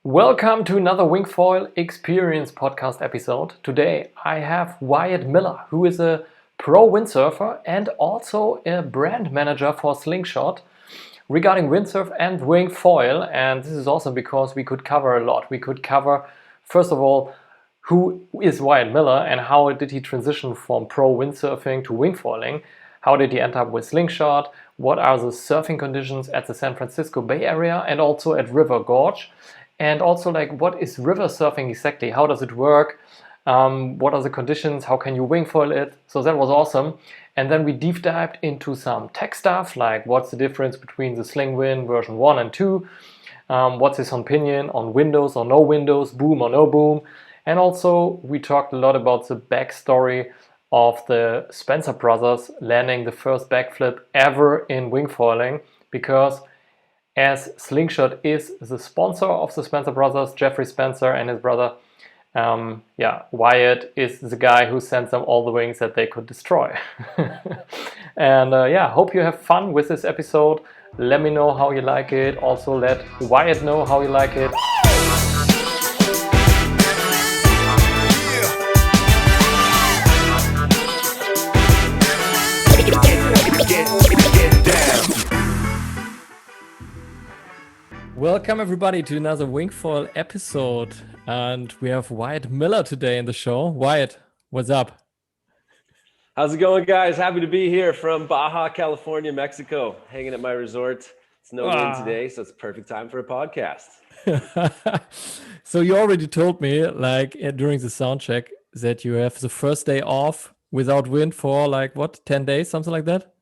Welcome to another Wingfoil Experience podcast episode. Today I have Wyatt Miller, who is a pro windsurfer and also a brand manager for Slingshot regarding windsurf and Wingfoil. And this is awesome because we could cover a lot. We could cover, first of all, who is Wyatt Miller and how did he transition from pro windsurfing to wingfoiling? How did he end up with Slingshot? What are the surfing conditions at the San Francisco Bay Area and also at River Gorge? And also, like, what is river surfing exactly? How does it work? What are the conditions? How can you wingfoil it? So that was awesome. And then we deep dived into some tech stuff, like what's the difference between the Slingwing version 1 and 2? What's his opinion on windows or no windows, boom or no boom? And also, we talked a lot about the backstory of the Spencer brothers landing the first backflip ever in wingfoiling, because as Slingshot is the sponsor of the Spencer brothers, Jeffrey Spencer and his brother, Wyatt is the guy who sends them all the wings that they could destroy. And hope you have fun with this episode. Let me know how you like it. Also let Wyatt know how you like it. Welcome everybody to another Wingfoil episode, and we have Wyatt Miller today in the show. Wyatt, what's up? How's it going, guys? Happy to be here from Baja, California, Mexico, hanging at my resort. It's no wind today, so it's a perfect time for a podcast. So you already told me, like during the sound check, that you have the first day off without wind for like what, 10 days, something like that?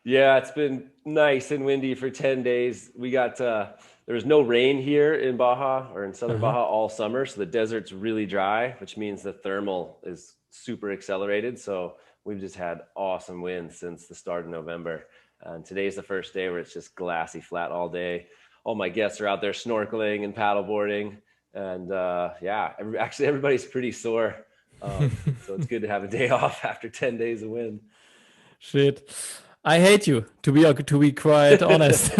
Yeah, it's been nice and windy for 10 days. We got there was no rain here in Baja or in southern Baja all summer, so the desert's really dry, which means the thermal is super accelerated. So we've just had awesome winds since the start of November. And today's the first day where it's just glassy flat all day. All my guests are out there snorkeling and paddleboarding, and actually everybody's pretty sore. So it's good to have a day off after 10 days of wind. Shit. I hate you, to be quite honest.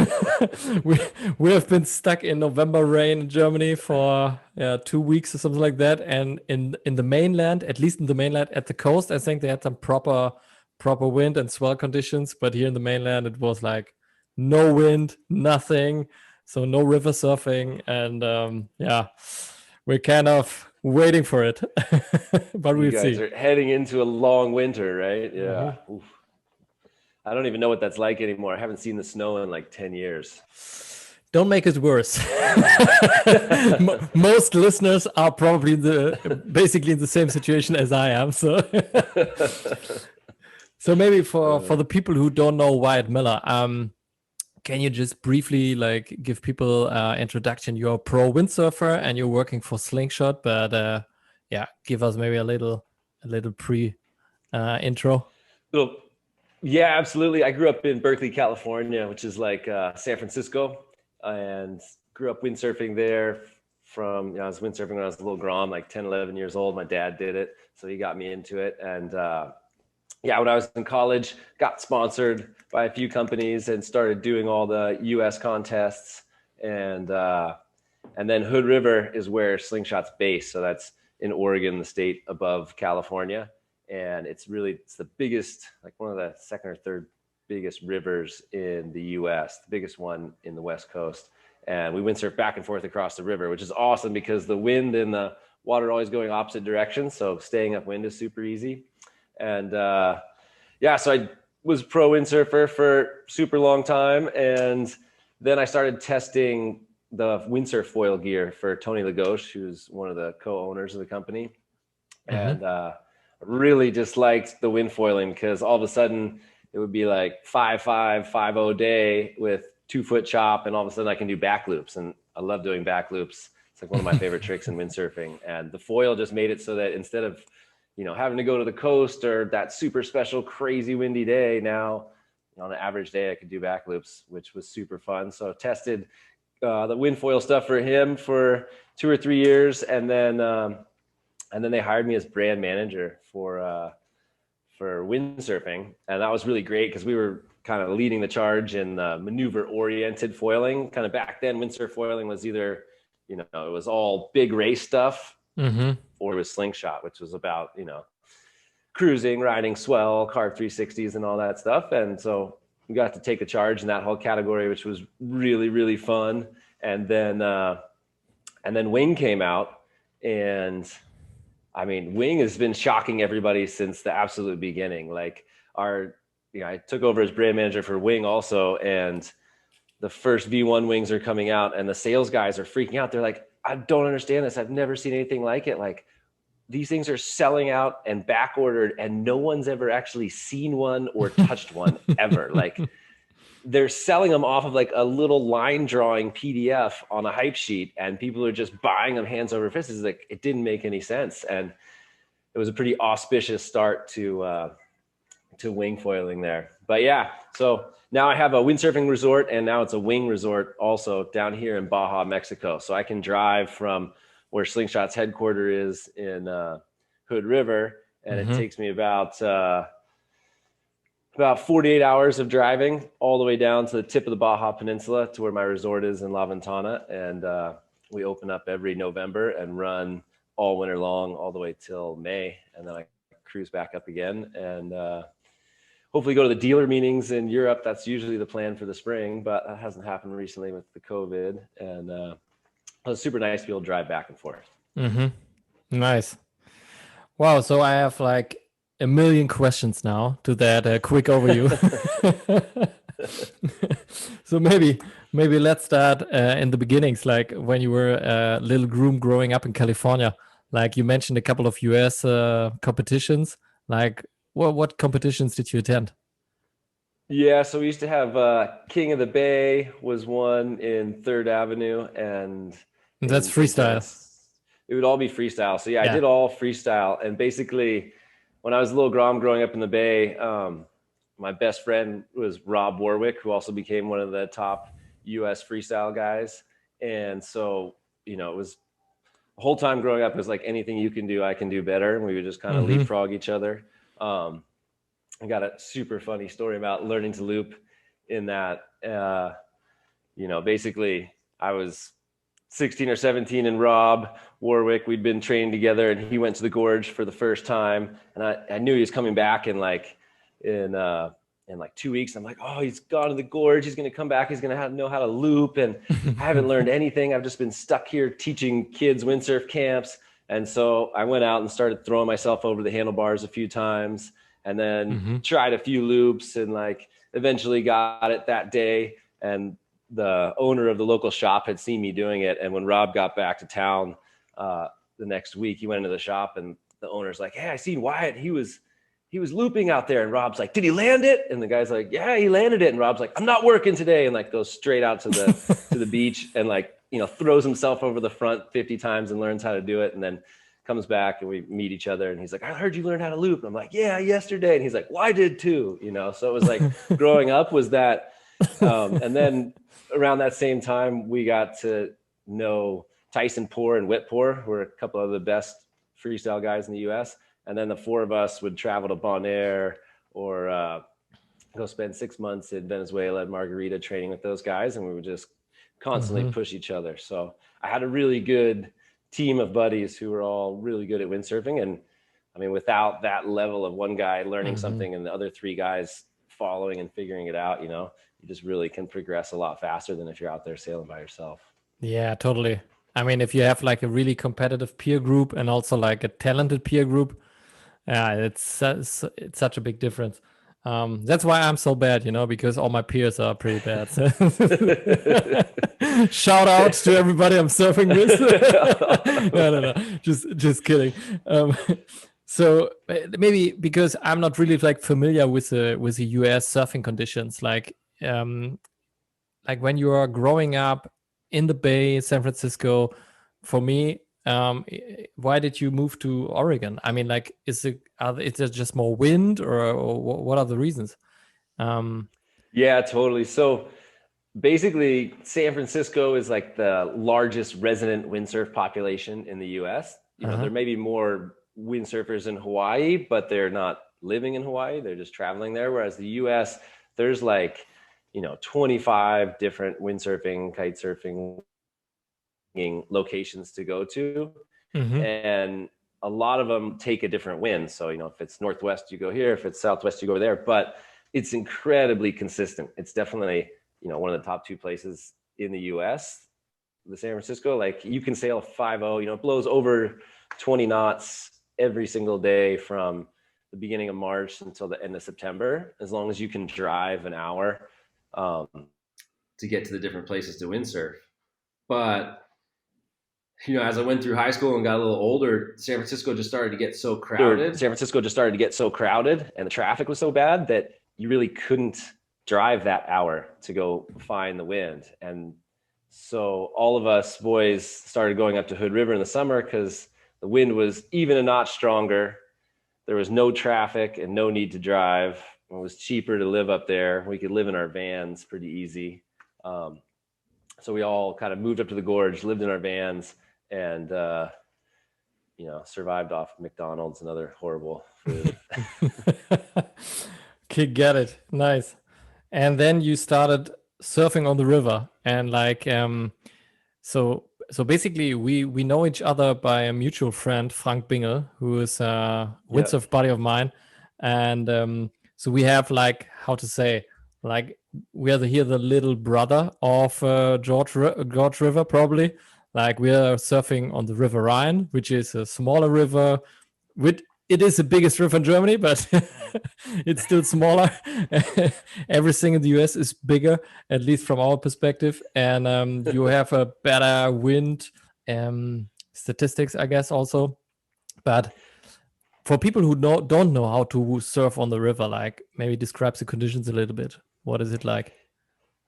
we have been stuck in November rain in Germany for 2 weeks or something like that. And in the mainland, at least in the mainland, at the coast, I think they had some proper wind and swell conditions. But here in the mainland, it was like no wind, nothing. So no river surfing. And we're kind of waiting for it. But we'll see. You guys are heading into a long winter, right? Yeah. Mm-hmm. I don't even know what that's like anymore. I haven't seen the snow in like 10 years. Don't make it worse. Most listeners are probably basically in the same situation as I am. So, so maybe for the people who don't know Wyatt Miller, can you just briefly like give people introduction? You're a pro windsurfer and you're working for Slingshot, but give us maybe a little pre intro. Yeah, absolutely. I grew up in Berkeley, California, which is like San Francisco, and grew up windsurfing there I was windsurfing when I was a little grom, like 10, 11 years old. My dad did it, so he got me into it. And when I was in college, got sponsored by a few companies and started doing all the US contests. And then Hood River is where Slingshot's based. So that's in Oregon, the state above California. And it's the biggest, like one of the second or third biggest rivers in the US, the biggest one in the West Coast. And we windsurf back and forth across the river, which is awesome because the wind and the water are always going opposite directions. So staying upwind is super easy. And so I was pro windsurfer for super long time. And then I started testing the windsurf foil gear for Tony Lagos, who's one of the co-owners of the company. Mm-hmm. And really just liked the windfoiling because all of a sudden it would be like 5.5, 5.0 day with 2-foot chop, and all of a sudden I can do back loops, and I love doing back loops. It's like one of my favorite tricks in windsurfing, and the foil just made it so that instead of having to go to the coast or that super special crazy windy day, now on an average day I could do back loops, which was super fun. So I tested the windfoil stuff for him for 2 or 3 years, and then they hired me as brand manager for windsurfing. And that was really great because we were kind of leading the charge in maneuver-oriented foiling. Kind of back then, windsurf foiling was either you know, it was all big race stuff, Mm-hmm. or it was Slingshot, which was about, you know, cruising, riding swell, carb 360s and all that stuff. And so we got to take the charge in that whole category, which was really, really fun. And then Wing came out, and I mean, Wing has been shocking everybody since the absolute beginning. Like I took over as brand manager for Wing also, and the first V1 wings are coming out, and the sales guys are freaking out. They're like, I don't understand this. I've never seen anything like it. Like, these things are selling out and back ordered, and no one's ever actually seen one or touched one ever. Like, they're selling them off of like a little line drawing PDF on a hype sheet, and people are just buying them hands over fists. It's like, it didn't make any sense. And it was a pretty auspicious start to wingfoiling there. But yeah, so now I have a windsurfing resort, and now it's a wing resort also down here in Baja, Mexico. So I can drive from where Slingshot's headquarters is in Hood River, and it takes me about 48 hours of driving all the way down to the tip of the Baja Peninsula to where my resort is in La Ventana. And we open up every November and run all winter long, all the way till May. And then I cruise back up again, and hopefully go to the dealer meetings in Europe. That's usually the plan for the spring, but that hasn't happened recently with the COVID. And it was super nice to be able to drive back and forth. Mm-hmm. Nice. Wow. So I have like a million questions now to that quick overview. So maybe let's start in the beginnings, like when you were a little groom growing up in California. Like you mentioned a couple of US competitions. Like what competitions did you attend? Yeah, so we used to have King of the Bay was one in Third Avenue, and That's freestyle. It would all be freestyle. So yeah, I Yeah. did all freestyle. And basically, when I was a little grom growing up in the Bay, my best friend was Rob Warwick, who also became one of the top US freestyle guys. And so, you know, it was the whole time growing up, it was like, anything you can do, I can do better. And we would just kind of leapfrog each other. I got a super funny story about learning to loop in that, you know, basically I was 16 or 17, and Rob Warwick, we'd been training together, and he went to the gorge for the first time. And I knew he was coming back in like 2 weeks. I'm like, oh, he's gone to the gorge. He's going to come back. He's going to know how to loop. And I haven't learned anything. I've just been stuck here teaching kids windsurf camps. And so I went out and started throwing myself over the handlebars a few times, and then tried a few loops, and like eventually got it that day. And the owner of the local shop had seen me doing it. And when Rob got back to town the next week, he went into the shop, and the owner's like, hey, I seen Wyatt. He was looping out there. And Rob's like, did he land it? And the guy's like, yeah, he landed it. And Rob's like, I'm not working today. And like goes straight out to the beach, and like, you know, throws himself over the front 50 times and learns how to do it. And then comes back, and we meet each other, and he's like, I heard you learned how to loop. And I'm like, yeah, yesterday. And he's like, well, I did too, you know? So it was like growing up was that. And then around that same time, we got to know Tyson Poor and Whit Poor, who are a couple of the best freestyle guys in the US. And then the four of us would travel to Bonaire, or go spend 6 months in Venezuela and Margarita training with those guys. And we would just constantly push each other. So I had a really good team of buddies who were all really good at windsurfing. And I mean, without that level of one guy learning something and the other three guys following and figuring it out, you know, you just really can progress a lot faster than if you're out there sailing by yourself. Yeah, totally. I mean, if you have like a really competitive peer group and also like a talented peer group, yeah, it's such a big difference. That's why I'm so bad, you know, because all my peers are pretty bad. Shout out to everybody I'm surfing with. No. Just kidding. So maybe because I'm not really like familiar with the US surfing conditions, like when you are growing up in the Bay, San Francisco, for me, why did you move to Oregon? I mean, like, is it just more wind, or what are the reasons? Yeah, totally. So basically, San Francisco is like the largest resident windsurf population in the US. You know, there may be more windsurfers in Hawaii, but they're not living in Hawaii. They're just traveling there. Whereas the US, there's like, you know, 25 different windsurfing, kite surfing, locations to go to. Mm-hmm. And a lot of them take a different wind. So, if it's northwest, you go here. If it's southwest, you go there. But it's incredibly consistent. It's definitely, one of the top 2 places in the US, the San Francisco. Like, you can sail a 5.0, it blows over 20 knots every single day from the beginning of March until the end of September, as long as you can drive an hour to get to the different places to windsurf. But as I went through high school and got a little older, San Francisco just started to get so crowded. And the traffic was so bad that you really couldn't drive that hour to go find the wind. And so all of us boys started going up to Hood River in the summer because the wind was even a notch stronger. There was no traffic and no need to drive. It was cheaper to live up there. We could live in our vans pretty easy. So we all kind of moved up to the gorge, lived in our vans, and survived off McDonald's and other horrible food. Okay, get it. Nice. And then you started surfing on the river, and so basically we know each other by a mutual friend, Frank Bingel, who is a windsurf buddy of mine, and so we have, like, how to say, like, we are the little brother of George River, probably. Like, we are surfing on the River Rhine, which is a smaller river. It is the biggest river in Germany, but it's still smaller. Everything in the US is bigger, at least from our perspective. And you have a better wind statistics, I guess, also. But for people who don't know how to surf on the river, like, maybe describe the conditions a little bit. What is it like?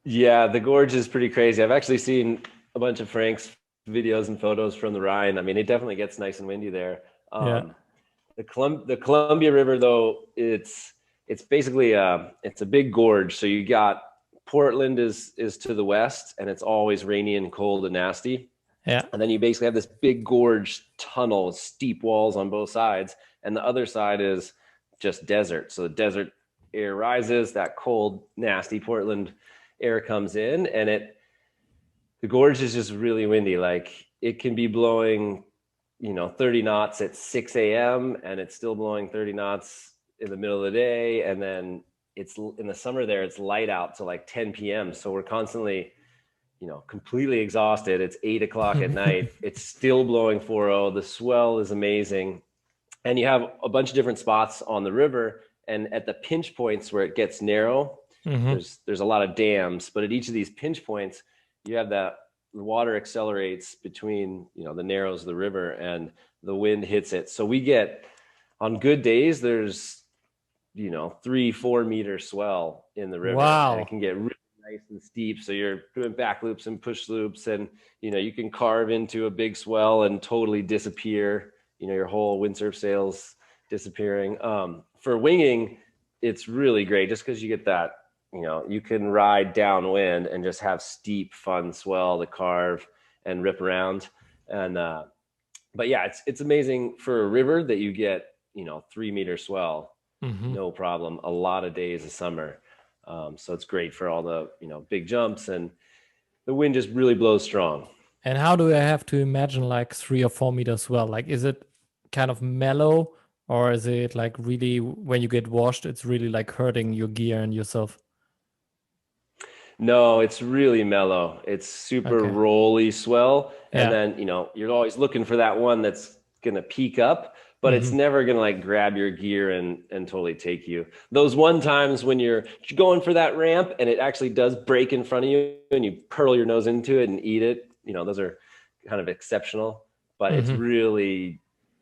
Yeah, the gorge is pretty crazy. I've actually seen a bunch of Frank's videos and photos from the Rhine. I mean, it definitely gets nice and windy there. The Columbia River, though, it's basically it's a big gorge. So you got Portland is to the west, and it's always rainy and cold and nasty. Yeah. And then you basically have this big gorge tunnel, steep walls on both sides, and the other side is just desert. So the desert air rises, that cold, nasty Portland air comes in, and the gorge is just really windy. Like, it can be blowing 30 knots at 6 a.m. and it's still blowing 30 knots in the middle of the day. And then it's in the summer there, it's light out till like 10 p.m. So we're constantly, completely exhausted. It's 8 o'clock at night. It's still blowing 4.0. The swell is amazing. And you have a bunch of different spots on the river. And at the pinch points where it gets narrow, there's a lot of dams. But at each of these pinch points, you have the water accelerates between the narrows of the river, and the wind hits it. So we get, on good days, there's 3-4 meter swell in the river. Wow. And it can get really nice and steep. So you're doing back loops and push loops, and you can carve into a big swell and totally disappear. Your whole windsurf sails disappearing. For winging, it's really great just because you get that. You can ride downwind and just have steep, fun swell to carve and rip around. And, but yeah, it's amazing for a river that you get, 3 meter swell, no problem, a lot of days of summer. So it's great for all the, big jumps, and the wind just really blows strong. And how do I have to imagine, like, 3 or 4 meters swell? Like, is it kind of mellow, or is it like really, when you get washed, it's really like hurting your gear and yourself? No, it's really mellow. It's super rolly swell. And then, you're always looking for that one that's going to peak up, but it's never going to like grab your gear and totally take you. Those one times when you're going for that ramp and it actually does break in front of you and you pearl your nose into it and eat it, those are kind of exceptional, but it's really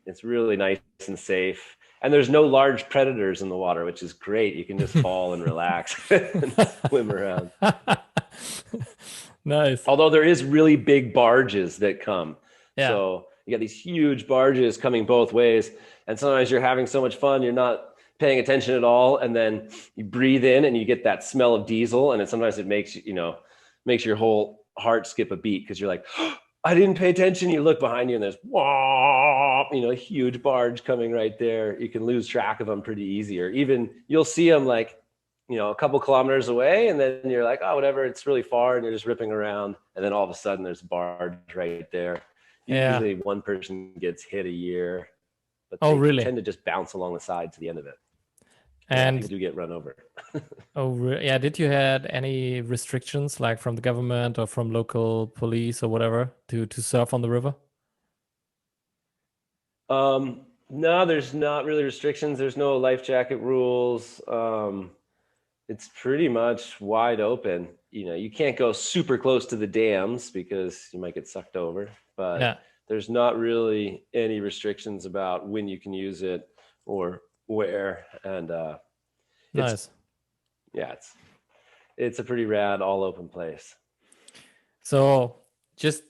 nice and safe. And there's no large predators in the water, which is great. You can just fall and relax and swim around. Nice. Although there is really big barges that come. Yeah. So you got these huge barges coming both ways. And sometimes you're having so much fun, you're not paying attention at all. And then you breathe in and you get that smell of diesel. And sometimes it makes, makes your whole heart skip a beat because you're like, oh, I didn't pay attention. You look behind you and there's a huge barge coming right there. You can lose track of them pretty easy, or even you'll see them like a couple kilometers away, and then you're like, oh, whatever, it's really far, and you're just ripping around, and then all of a sudden there's a barge right there. Yeah. Usually one person gets hit a year, but Oh, they really? tend to just bounce along the side to the end of it. Yeah, people And do get run over. yeah, did you had any restrictions like from the government or from local police or whatever to surf on the river? No, there's not really restrictions. There's no life jacket rules. It's pretty much wide open. You can't go super close to the dams because you might get sucked over, but Yeah. there's not really any restrictions about when you can use it or where. And it's Nice. yeah, it's a pretty rad all open place. So just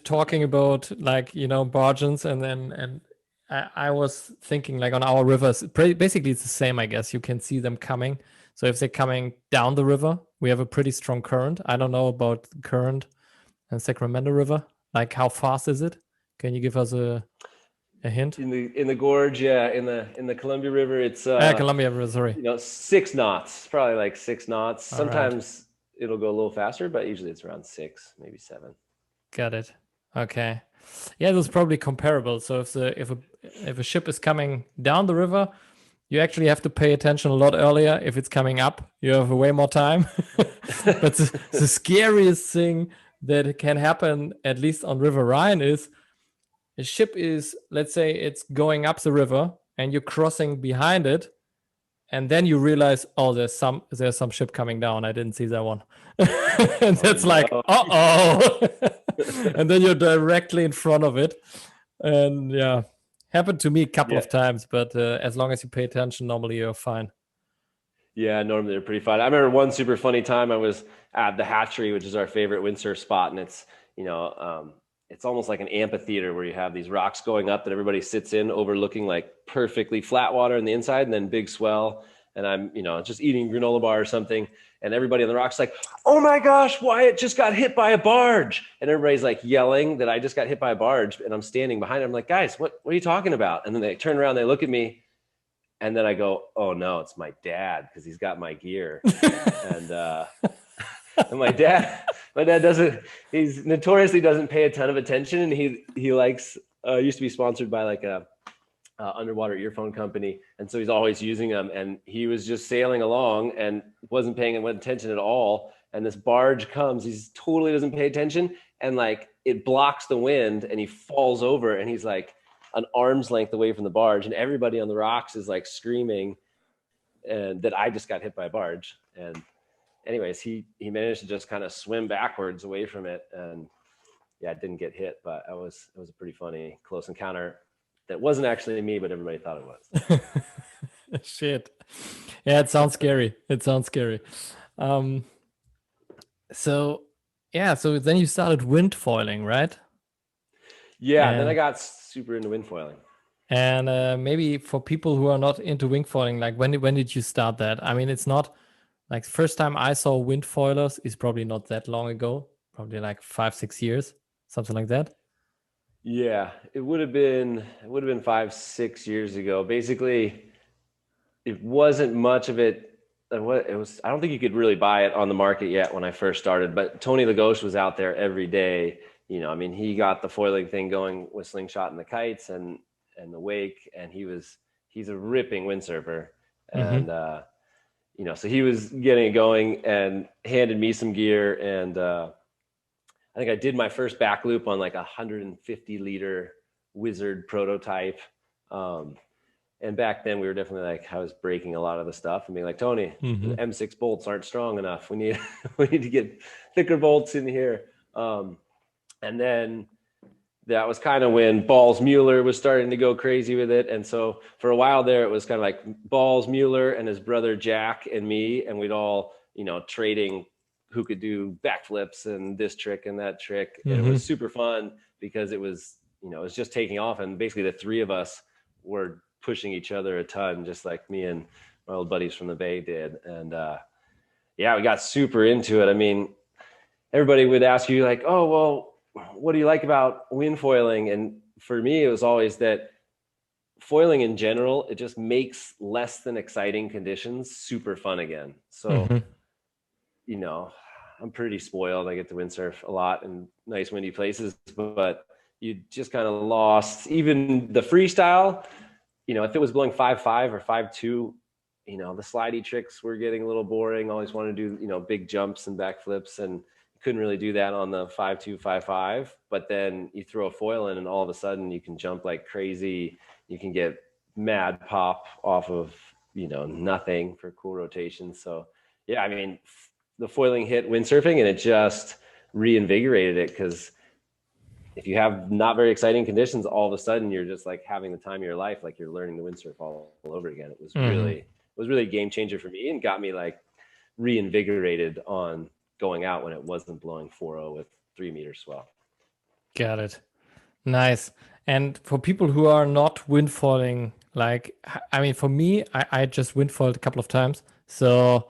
talking about like bargains and I was thinking like on our rivers basically it's the same, I guess. You can see them coming. So if they're coming down the river, we have a pretty strong current. I don't know about the current in Sacramento River. Like how fast is it? Can you give us a hint? In the gorge, yeah, in the Columbia River, it's Columbia River, sorry. 6 knots, probably like 6 knots. All right. Sometimes it'll go a little faster, but usually it's around 6, maybe 7. Got it. Okay. Yeah, that's probably comparable. So if a ship is coming down the river, you actually have to pay attention a lot earlier. If it's coming up, you have way more time. But the scariest thing that can happen, at least on River Rhine, is a ship is, let's say it's going up the river and you're crossing behind it, and then you realize, oh, there's some ship coming down. I didn't see that one. And that's no. like, uh-oh. And then you're directly in front of it. And yeah, happened to me a couple of times, but as long as you pay attention, normally you're fine. Yeah, normally they're pretty fun. I remember one super funny time I was at the hatchery, which is our favorite windsurf spot, and it's almost like an amphitheater where you have these rocks going up that everybody sits in, overlooking like perfectly flat water on the inside, and then big swell. And I'm just eating granola bar or something, and everybody on the rocks like, oh my gosh, Wyatt just got hit by a barge, and everybody's like yelling that I just got hit by a barge, and I'm standing behind them. I'm like, guys, what are you talking about? And then they turn around, they look at me. And then I go, oh no, it's my dad because he's got my gear. and my dad he's notoriously doesn't pay a ton of attention. And he likes, used to be sponsored by like a underwater earphone company. And so he's always using them. And he was just sailing along and wasn't paying attention at all. And this barge comes, he totally doesn't pay attention. And like it blocks the wind and he falls over and he's like, an arm's length away from the barge, and everybody on the rocks is like screaming and that I just got hit by a barge. And anyways, he managed to just kind of swim backwards away from it, and yeah, didn't get hit, but it was a pretty funny close encounter that wasn't actually me, but everybody thought it was. Shit. Yeah, it sounds scary. So then you started windfoiling, right? Yeah, then I got super into windfoiling. And maybe for people who are not into wingfoiling, like when did you start that? I mean, it's not like the first time I saw windfoilers is probably not that long ago, probably like 5-6 years, something like that. Yeah, it would have been 5-6 years ago. Basically, it wasn't much of it. I don't think you could really buy it on the market yet when I first started, but Tony Lagos was out there every day. He got the foiling thing going with Slingshot and the kites and the wake, and he's a ripping windsurfer. Mm-hmm. And so he was getting it going and handed me some gear, and I think I did my first back loop on like 150 liter Wizard prototype. And back then we were definitely like, I was breaking a lot of the stuff and being like, Tony, mm-hmm. the M6 bolts aren't strong enough. We need to get thicker bolts in here. And then that was kind of when Balls Mueller was starting to go crazy with it. And so for a while there, it was kind of like Balls Mueller and his brother Jack and me, and we'd all, trading who could do backflips and this trick and that trick. Mm-hmm. And it was super fun because it was, it was just taking off. And basically the three of us were pushing each other a ton, just like me and my old buddies from the Bay did. And we got super into it. I mean, everybody would ask you like, oh, well, what do you like about windfoiling? And for me, it was always that foiling in general, it just makes less than exciting conditions super fun again. So, Mm-hmm. you know, I'm pretty spoiled. I get to windsurf a lot in nice windy places, but you just kind of lost even the freestyle. You know, if it was blowing 5.5 or 5.2, you know, the slidey tricks were getting a little boring. Always wanted to do, you know, big jumps and backflips, and couldn't really do that on the 5.2, 5.5. But then you throw a foil in and all of a sudden you can jump like crazy. You can get mad pop off of, you know, nothing for cool rotations. So yeah, I mean, the foiling hit windsurfing and it just reinvigorated it, because if you have not very exciting conditions, all of a sudden you're just like having the time of your life, like you're learning the windsurf all over again. Mm-hmm. It was really a game changer for me and got me like reinvigorated on going out when it wasn't blowing 4.0 with 3 meter swell. Got it. Nice. And for people who are not windfalling, like, I mean, for me, I just windfalled a couple of times. So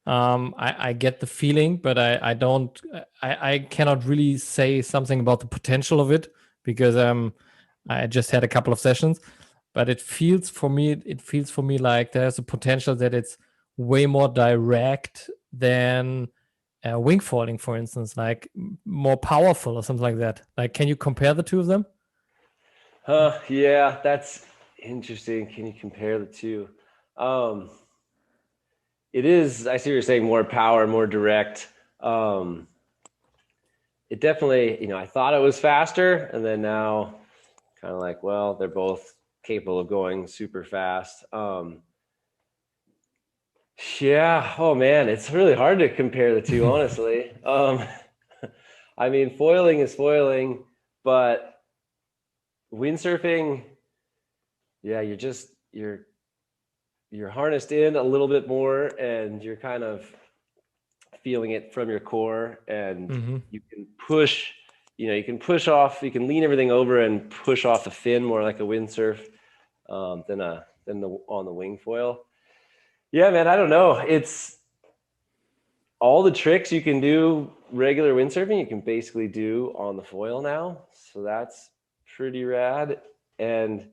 I get the feeling, but I don't, I cannot really say something about the potential of it because I just had a couple of sessions. But it feels for me like there's a potential that it's way more direct than wing falling, for instance, like more powerful or something like that. Like, can you compare the two of them? Yeah, that's interesting. Can you compare the two? Um, it is, I see what you're saying, more power, more direct. Um, it definitely, you know, I thought it was faster, and then now kind of like, well, they're both capable of going super fast. Yeah. Oh man, it's really hard to compare the two, honestly. I mean, foiling is foiling, but windsurfing, yeah, you're harnessed in a little bit more, and you're kind of feeling it from your core, and Mm-hmm. you can push. You know, you can push off. You can lean everything over and push off the fin more like a windsurf than the on the wing foil. Yeah, man, I don't know. It's all the tricks you can do regular windsurfing, you can basically do on the foil now. So that's pretty rad. And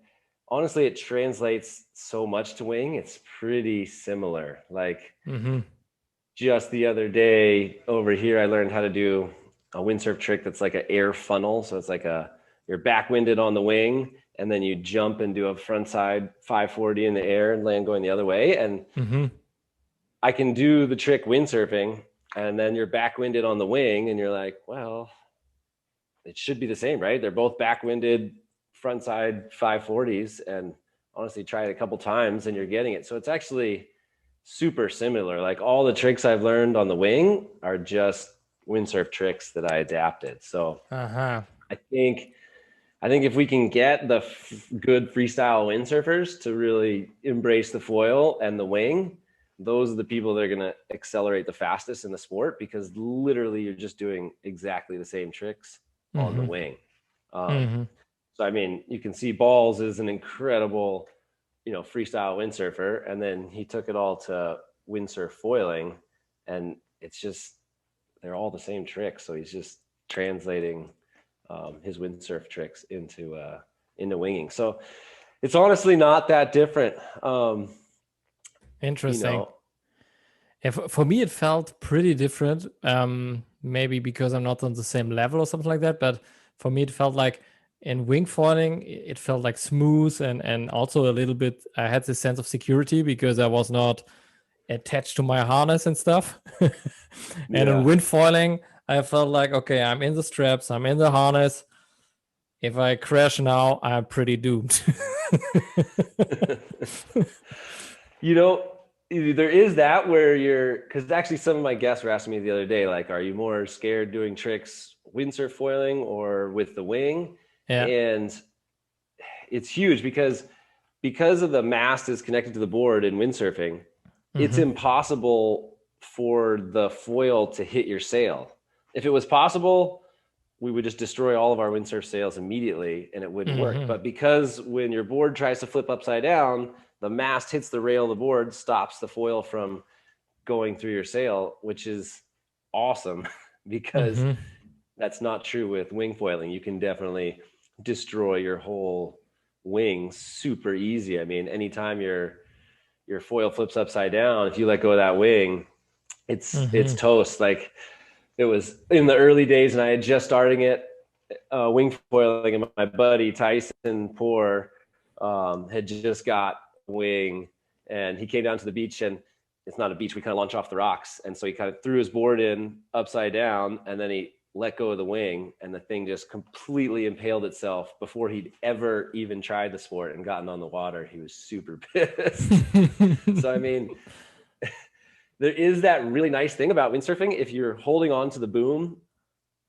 honestly, it translates so much to wing. It's pretty similar. Like Mm-hmm. just the other day over here, I learned how to do a windsurf trick that's like an air funnel. So it's like you're backwinded on the wing, and then you jump and do a frontside 540 in the air and land going the other way. And Mm-hmm. I can do the trick windsurfing, and then you're backwinded on the wing, and you're like, well, it should be the same, right? They're both backwinded frontside 540s, and honestly, try it a couple times and you're getting it. So it's actually super similar. Like all the tricks I've learned on the wing are just windsurf tricks that I adapted. So Uh-huh. I think if we can get the good freestyle windsurfers to really embrace the foil and the wing, those are the people that are going to accelerate the fastest in the sport, because literally you're just doing exactly the same tricks on the Mm-hmm. wing. Um, Mm-hmm. so, I mean, you can see Balls is an incredible, you know, freestyle windsurfer, and then he took it all to windsurf foiling, and it's just, they're all the same tricks. So he's just translating his windsurf tricks into winging. So it's honestly not that different. You Interesting. know, If, for me, it felt pretty different. Maybe because I'm not on the same level or something like that. But for me, it felt like in wing foiling, it felt like smooth and also a little bit. I had this sense of security because I was not attached to my harness and stuff. And in yeah. wind foiling, I felt like, okay, I'm in the straps, I'm in the harness. If I crash now, I'm pretty doomed. You know, there is that where because actually some of my guests were asking me the other day, like, are you more scared doing tricks windsurf foiling or with the wing? Yeah. And it's huge because of the mast is connected to the board in windsurfing, it's Mm-hmm. impossible for the foil to hit your sail. If it was possible, we would just destroy all of our windsurf sails immediately and it wouldn't work. Mm-hmm. But because when your board tries to flip upside down, the mast hits the rail of the board, stops the foil from going through your sail, which is awesome because Mm-hmm. that's not true with wing foiling. You can definitely destroy your whole wing super easy. I mean, anytime your foil flips upside down, if you let go of that wing, it's toast. Like it was in the early days, and I had just starting it wing foiling, and my buddy Tyson Poor had just got a wing, and he came down to the beach, and it's not a beach. We kind of launch off the rocks, and so he kind of threw his board in upside down, and then he let go of the wing, and the thing just completely impaled itself before he'd ever even tried the sport and gotten on the water. He was super pissed. So I mean, there is that really nice thing about windsurfing. If you're holding on to the boom,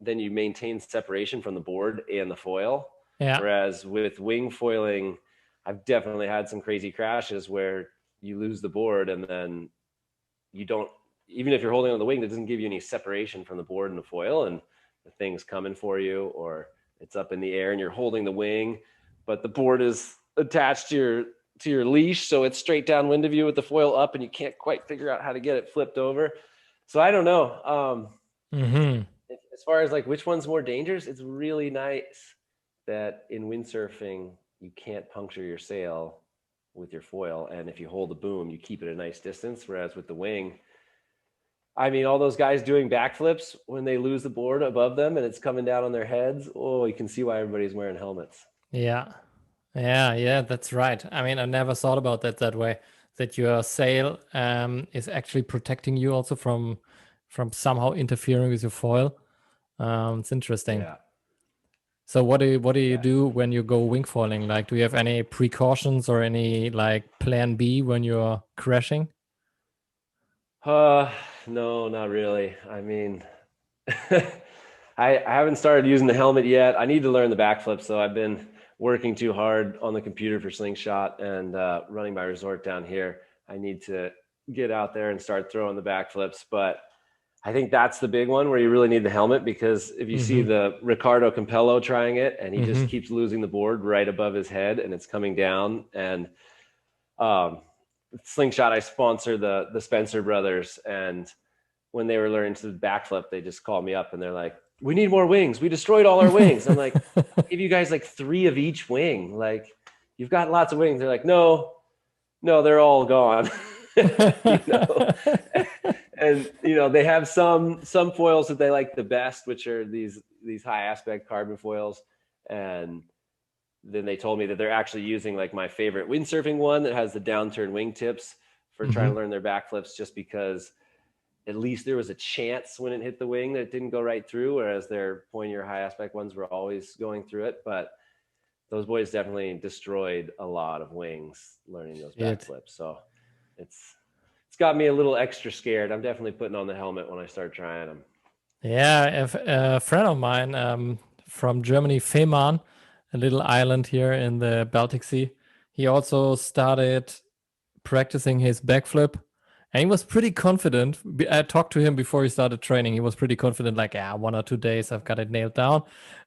then you maintain separation from the board and the foil. Yeah. Whereas with wing foiling, I've definitely had some crazy crashes where you lose the board, and then you don't, even if you're holding on the wing, that doesn't give you any separation from the board and the foil, and the thing's coming for you, or it's up in the air and you're holding the wing, but the board is attached to your leash, so it's straight downwind of you with the foil up, and you can't quite figure out how to get it flipped over. So I don't know. As far as like which one's more dangerous, it's really nice that in windsurfing you can't puncture your sail with your foil, and if you hold the boom, you keep it a nice distance. Whereas with the wing, I mean, all those guys doing backflips when they lose the board above them and it's coming down on their heads, oh, you can see why everybody's wearing helmets. Yeah, that's right. I mean, I never thought about that way, that your sail is actually protecting you also from somehow interfering with your foil. It's interesting. Yeah. So what do you do when you go wing foiling? Like, do you have any precautions or any like plan B when you're crashing? No, not really. I mean, I haven't started using the helmet yet. I need to learn the backflip, so I've been working too hard on the computer for Slingshot and running my resort down here. I need to get out there and start throwing the backflips, but I think that's the big one where you really need the helmet, because if you see the Ricardo Campello trying it, and he just keeps losing the board right above his head and it's coming down. And Slingshot, I sponsor the Spencer brothers, and when they were learning to backflip, they just called me up and they're like, we need more wings. We destroyed all our wings. I'm like, I give you guys like 3 of each wing. Like, you've got lots of wings. They're like, no, they're all gone. You know? And they have some foils that they like the best, which are these high aspect carbon foils. And then they told me that they're actually using like my favorite windsurfing one that has the downturn wingtips for trying to learn their backflips, just because at least there was a chance when it hit the wing that it didn't go right through, whereas their pointier high aspect ones were always going through it. But those boys definitely destroyed a lot of wings learning those backflips. So it's got me a little extra scared. I'm definitely putting on the helmet when I start trying them. Yeah, a friend of mine from Germany, Fehmarn, a little island here in the Baltic Sea, he also started practicing his backflip, and he was pretty confident. I talked to him before he started training. He was pretty confident, like, 1 or 2 days, I've got it nailed down.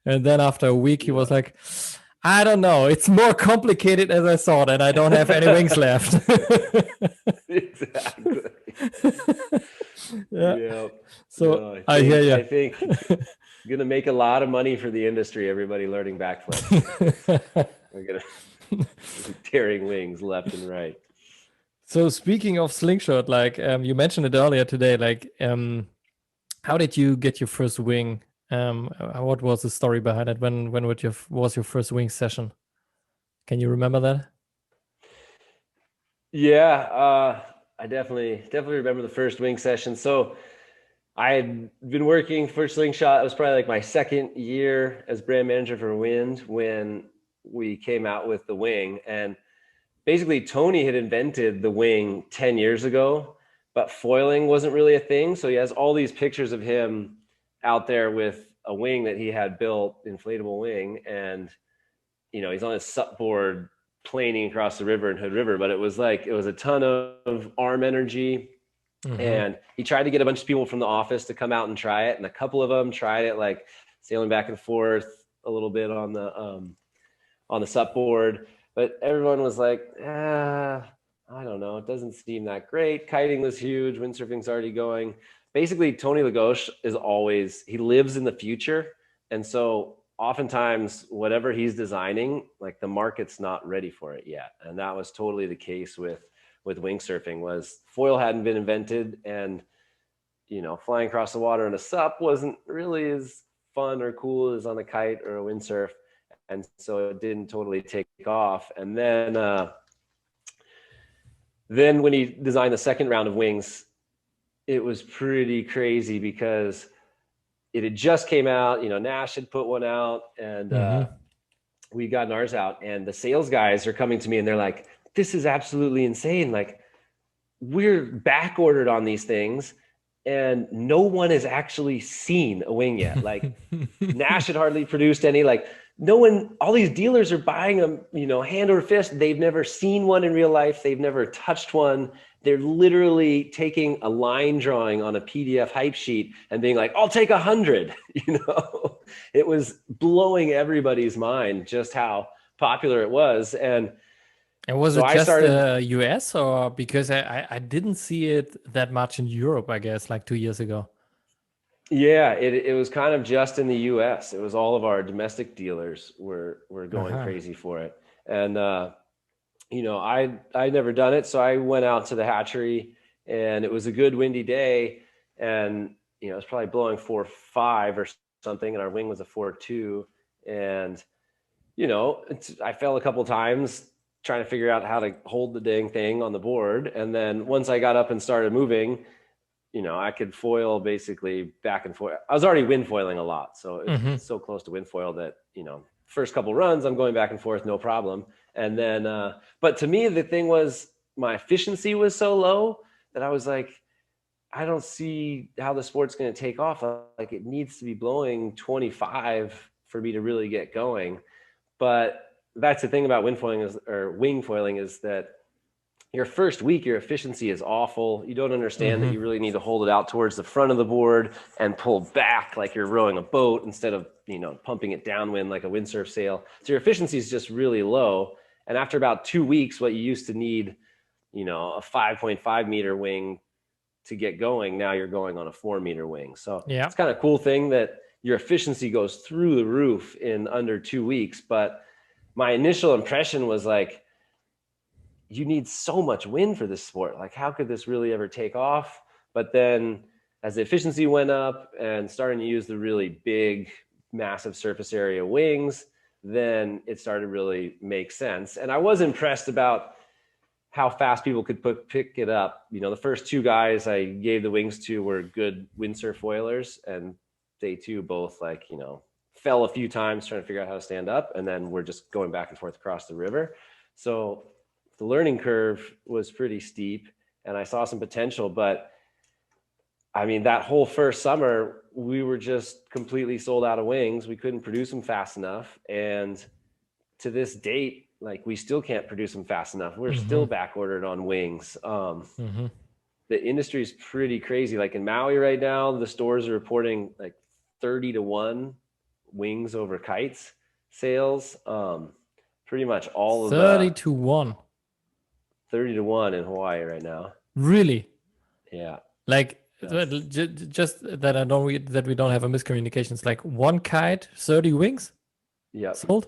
And then after a week, he was like, I don't know, it's more complicated as I thought, and I don't have any wings left. Exactly. Yeah. So no, I hear you. I think you're gonna make a lot of money for the industry. Everybody learning backflips. We're gonna tearing wings left and right. So speaking of Slingshot, like you mentioned it earlier today, like how did you get your first wing? What was the story behind it? When was your first wing session? Can you remember that? Yeah, I definitely remember the first wing session. So I had been working for Slingshot. It was probably like my second year as brand manager for Wind when we came out with the wing. And basically Tony had invented the wing 10 years ago, but foiling wasn't really a thing. So he has all these pictures of him out there with a wing that he had built, inflatable wing. And, he's on his sup board planing across the river in Hood River, but it was a ton of arm energy. And he tried to get a bunch of people from the office to come out and try it. And a couple of them tried it, like sailing back and forth a little bit on the sup board. But everyone was like, I don't know. It doesn't seem that great. Kiting was huge. Windsurfing's already going. Basically, Tony Lagos he lives in the future. And so oftentimes whatever he's designing, like the market's not ready for it yet. And that was totally the case with windsurfing. Was foil hadn't been invented, and flying across the water in a sup wasn't really as fun or cool as on a kite or a windsurf. And so it didn't totally take off. And then when he designed the second round of wings, it was pretty crazy because it had just came out. Nash had put one out, and we got ours out. And the sales guys are coming to me, and they're like, "This is absolutely insane! Like, we're back ordered on these things, and no one has actually seen a wing yet. Like, Nash had hardly produced any. Like, no one. All these dealers are buying them, hand over fist. They've never seen one in real life. They've never touched one. They're literally taking a line drawing on a PDF hype sheet and being like, I'll take 100, It was blowing everybody's mind just how popular it was. And was it just the US, or because I didn't see it that much in Europe, I guess, like 2 years ago? Yeah, it was kind of just in the US. It was all of our domestic dealers were going crazy for it. And, I'd never done it. So I went out to the hatchery, and it was a good windy day, and, it was probably blowing 4.5 or something. And our wing was a 4.2. And, I fell a couple of times trying to figure out how to hold the dang thing on the board. And then once I got up and started moving, I could foil basically back and forth. I was already wind foiling a lot. So it's so close to wind foil that, first couple runs, I'm going back and forth, no problem. And then, but to me, the thing was my efficiency was so low that I was like, I don't see how the sport's going to take off. Like, it needs to be blowing 25 for me to really get going. But that's the thing about wing foiling is that your first week, your efficiency is awful. You don't understand that you really need to hold it out towards the front of the board and pull back like you're rowing a boat instead of, pumping it downwind like a windsurf sail. So your efficiency is just really low. And after about 2 weeks, what you used to need, a 5.5 meter wing to get going, now you're going on a 4 meter wing. So it's kind of cool thing that your efficiency goes through the roof in under 2 weeks. But my initial impression was like, you need so much wind for this sport. Like, how could this really ever take off? But then as the efficiency went up and starting to use the really big, massive surface area wings, then it started to really make sense. And I was impressed about how fast people could pick it up. The first two guys I gave the wings to were good windsurf foilers, and they too both fell a few times trying to figure out how to stand up, and then we're just going back and forth across the river. So the learning curve was pretty steep, and I saw some potential. But I mean, that whole first summer, we were just completely sold out of wings. We couldn't produce them fast enough. And to this date, like, we still can't produce them fast enough. We're still back ordered on wings. The industry is pretty crazy. Like in Maui right now, the stores are reporting like 30-1 wings over kites sales. Pretty much all of 30-1. 30-1 in Hawaii right now. Really? Yeah. Like, just that we don't have a miscommunication. It's like one kite, 30 wings. Yeah. Sold.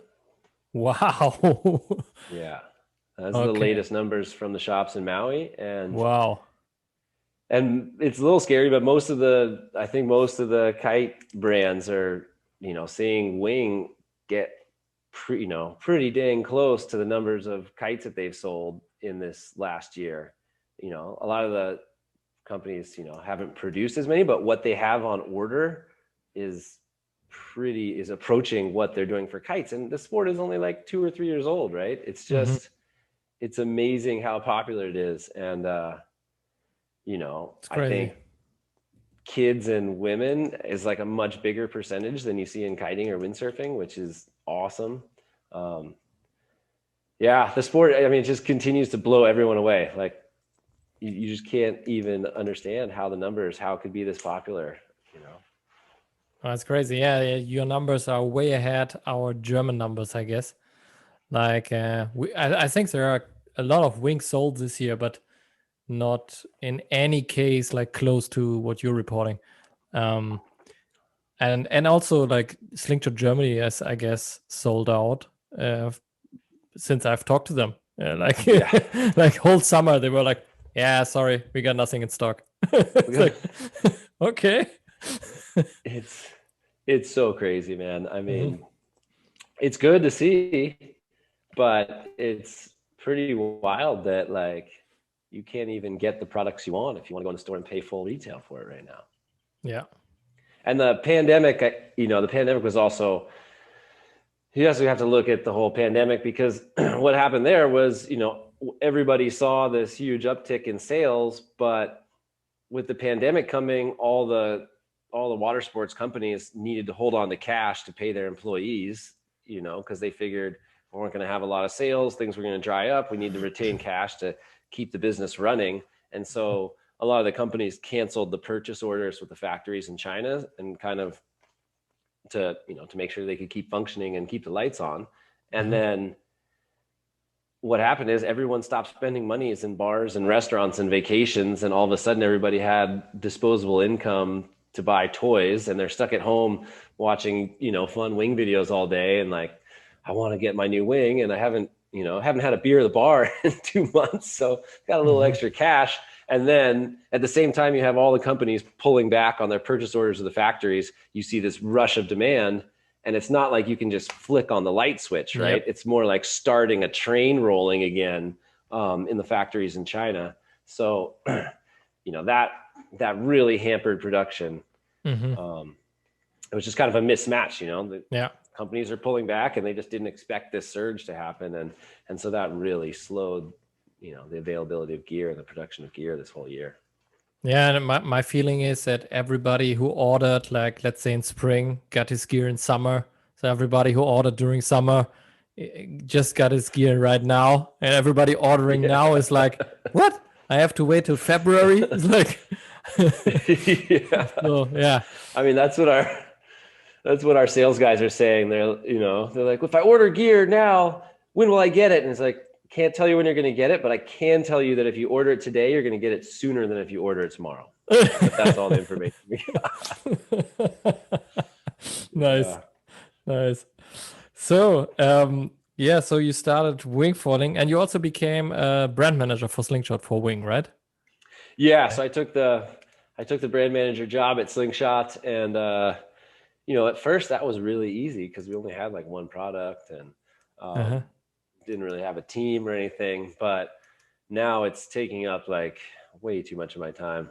Wow. Yeah. That's the latest numbers from the shops in Maui. And wow. And it's a little scary, but I think most of the kite brands are, seeing wing get pretty dang close to the numbers of kites that they've sold in this last year. A lot of the companies, haven't produced as many, but what they have on order is approaching what they're doing for kites. And the sport is only like 2 or 3 years old, right? It's just, it's amazing how popular it is. And, I think kids and women is like a much bigger percentage than you see in kiting or windsurfing, which is awesome. The sport, I mean, it just continues to blow everyone away. Like, you just can't even understand how it could be this popular, That's crazy. Yeah, your numbers are way ahead our German numbers, I guess. Like, I think there are a lot of wings sold this year, but not in any case like close to what you're reporting. And also like Slingshot Germany has, I guess, sold out since I've talked to them. Like Yeah. like whole summer they were like, yeah, sorry, we got nothing in stock. It's like, okay. It's so crazy, man. I Mhm. mean, it's good to see, but it's pretty wild that like you can't even get the products you want if you want to go in the store and pay full retail for it right now. Yeah. And the pandemic, the pandemic was also, you also have to look at the whole pandemic because what happened there was, everybody saw this huge uptick in sales, but with the pandemic coming, all the water sports companies needed to hold on to cash to pay their employees, because they figured we weren't going to have a lot of sales, things were going to dry up. We need to retain cash to keep the business running. And so a lot of the companies canceled the purchase orders with the factories in China and kind of to make sure they could keep functioning and keep the lights on. And then what happened is everyone stopped spending monies in bars and restaurants and vacations, and all of a sudden everybody had disposable income to buy toys, and they're stuck at home watching fun wing videos all day, and like, I want to get my new wing, and I haven't had a beer at the bar in 2 months, so got a little extra cash. And then at the same time, you have all the companies pulling back on their purchase orders of the factories. You see this rush of demand. And it's not like you can just flick on the light switch, right? Yep. It's more like starting a train rolling again in the factories in China. So, that really hampered production. It was just kind of a mismatch, The Yeah. companies are pulling back, and they just didn't expect this surge to happen, and so that really slowed, the availability of gear and the production of gear this whole year. Yeah, and my feeling is that everybody who ordered, like let's say in spring, got his gear in summer. So everybody who ordered during summer just got his gear right now, and everybody ordering now is like, what? I have to wait till February? It's like, Yeah. so yeah. I mean, that's what our sales guys are saying. They're like, if I order gear now, when will I get it? And it's like, can't tell you when you're going to get it, but I can tell you that if you order it today, you're going to get it sooner than if you order it tomorrow. But that's all the information we got. Nice. Yeah. Nice. So, yeah, so you started wingfoiling and you also became a brand manager for Slingshot for Wing, right? Yeah. So I took the brand manager job at Slingshot, and at first that was really easy because we only had like one product, and didn't really have a team or anything. But now it's taking up like way too much of my time.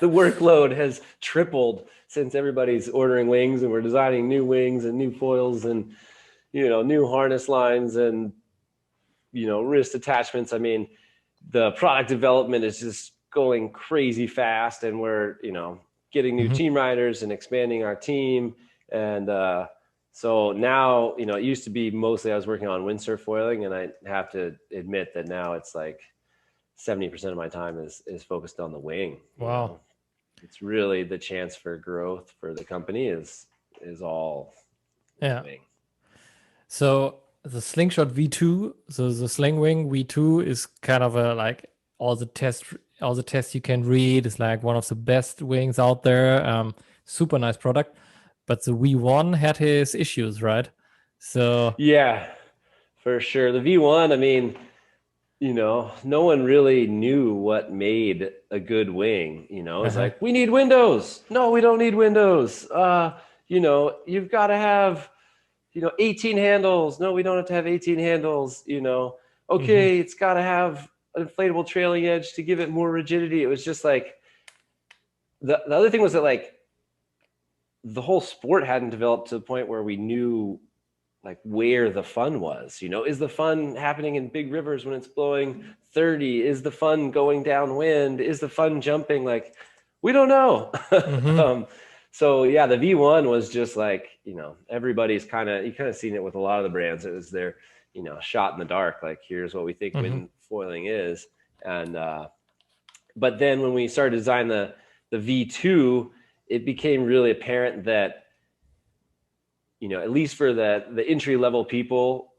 The workload has tripled since everybody's ordering wings, and we're designing new wings and new foils and new harness lines and wrist attachments. I mean, the product development is just going crazy fast, and we're getting new team riders and expanding our team. And so now it used to be mostly I was working on windsurf foiling, and I have to admit that now it's like 70% of my time is focused on the wing. Wow. It's really the chance for growth for the company is all wing. So the Slingshot V2, so the Slingwing V2 is kind of a like all the tests you can read. It's like one of the best wings out there. Super nice product. But the V1 had his issues, right? So yeah, for sure. The V1, I mean, no one really knew what made a good wing. It's like, we need windows. No, we don't need windows. You've got to have 18 handles. No, we don't have to have 18 handles. Okay, it's got to have an inflatable trailing edge to give it more rigidity. It was just like the other thing was that like the whole sport hadn't developed to the point where we knew like where the fun was. Is the fun happening in big rivers when it's blowing 30? Is the fun going downwind? Is the fun jumping? Like, we don't know. So yeah, the V1 was just like, everybody's you kind of seen it with a lot of the brands. It was their, shot in the dark. Like, here's what we think wind foiling is. And, but then when we started designing the V2, it became really apparent that, at least for the entry level people,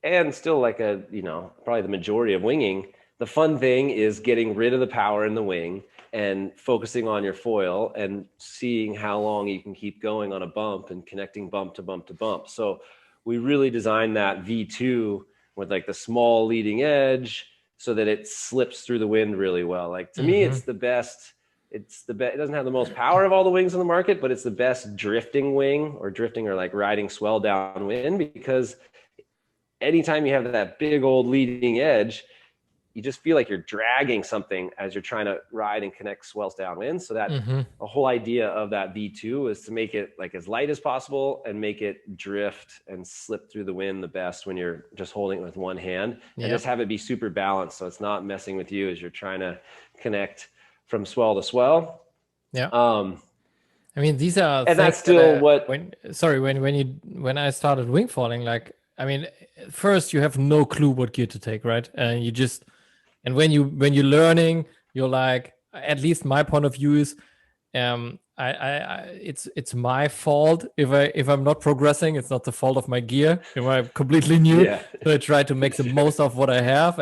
and still like probably the majority of winging, the fun thing is getting rid of the power in the wing and focusing on your foil and seeing how long you can keep going on a bump and connecting bump to bump to bump. So we really designed that V2 with like the small leading edge so that it slips through the wind really well. Like to me, it's the best. It's the best. It doesn't have the most power of all the wings on the market, but it's the best drifting wing, or drifting, or like riding swell downwind, because anytime you have that big old leading edge, you just feel like you're dragging something as you're trying to ride and connect swells downwind. So that the whole idea of that V2 is to make it like as light as possible and make it drift and slip through the wind the best when you're just holding it with one hand, and just have it be super balanced. So it's not messing with you as you're trying to connect from swell to swell. Yeah. I mean, these are, and that's still what, when I started wingfoiling, like, I mean, first you have no clue what gear to take, right? And you just, and when you're learning, you're like, at least my point of view is, it's my fault if I'm not progressing. It's not the fault of my gear. If I'm completely new, so I try to make the most of what I have.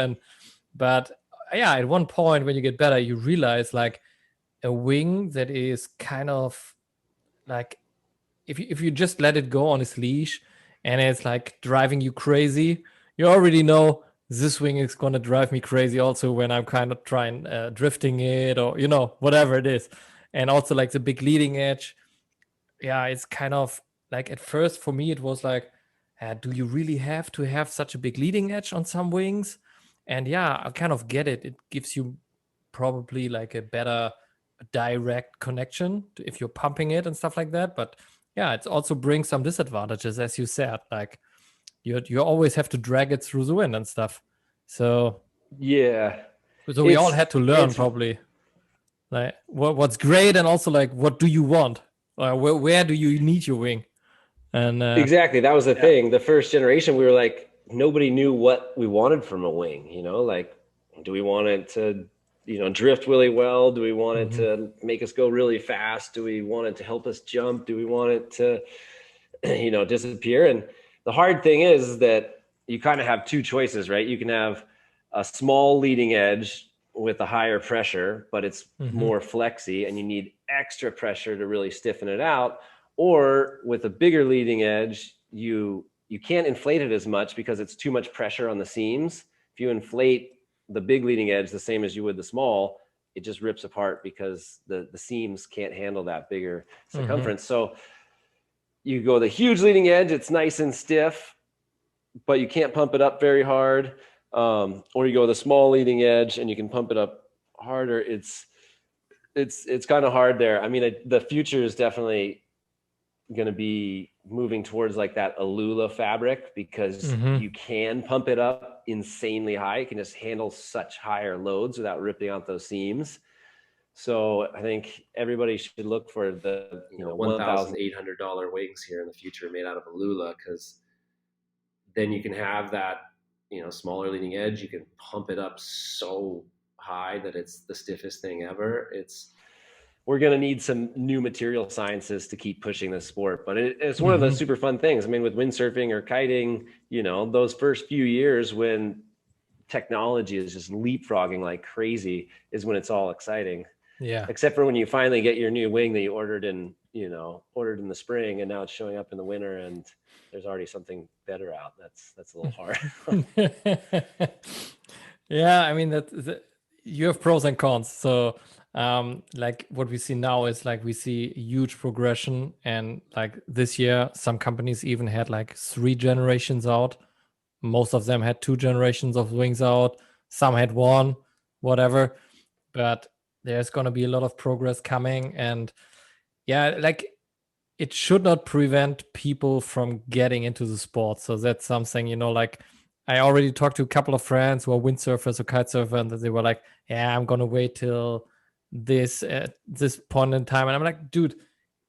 But yeah, at one point when you get better, you realize like a wing that is kind of like, if you just let it go on its leash and it's like driving you crazy, you already know this wing is going to drive me crazy also when I'm kind of trying drifting it, or, you know, whatever it is. And also like the big leading edge. Yeah, it's kind of like, at first for me, it was like, do you really have to have such a big leading edge on some wings? And yeah, I kind of get it. It gives you probably like a better direct connection if you're pumping it and stuff like that. But yeah, it also brings some disadvantages, as you said. Like you always have to drag it through the wind and stuff. So so we all had to learn probably like what's great, and also like what do you want, where do you need your wing. And exactly, that was the thing. The first generation, we were like, nobody knew what we wanted from a wing, you know, like, do we want it to, you know, drift really well? Do we want it to make us go really fast? Do we want it to help us jump? Do we want it to, you know, disappear? And the hard thing is that you kind of have two choices, right? You can have a small leading edge with a higher pressure, but it's more flexy and you need extra pressure to really stiffen it out. Or with a bigger leading edge, you can't inflate it as much because it's too much pressure on the seams. If you inflate the big leading edge the same as you would the small, it just rips apart because the seams can't handle that bigger circumference. So you go the huge leading edge, it's nice and stiff, but you can't pump it up very hard. Or you go the small leading edge and you can pump it up harder. It's kind of hard there. I mean, the future is definitely going to be moving towards like that Alula fabric, because you can pump it up insanely high. It can just handle such higher loads without ripping out those seams. So I think everybody should look for the, you know, $1,800 wings here in the future made out of Alula, because then you can have that, you know, smaller leading edge. You can pump it up so high that it's the stiffest thing ever. We're going to need some new material sciences to keep pushing this sport, but it's one of the super fun things. I mean, with windsurfing or kiting, you know, those first few years when technology is just leapfrogging like crazy is when it's all exciting. Yeah. Except for when you finally get your new wing that you ordered in the spring, and now it's showing up in the winter and there's already something better out. That's a little hard. Yeah. I mean, you have pros and cons. So, like what we see now is like we see huge progression, and like this year some companies even had like 3 generations out. Most of them had 2 generations of wings out, some had 1, whatever, but there's going to be a lot of progress coming. And yeah, like it should not prevent people from getting into the sport. So that's something, you know, like I already talked to a couple of friends who are windsurfers or kitesurfers, and they were like, yeah, I'm going to wait till this point in time. And I'm like, dude,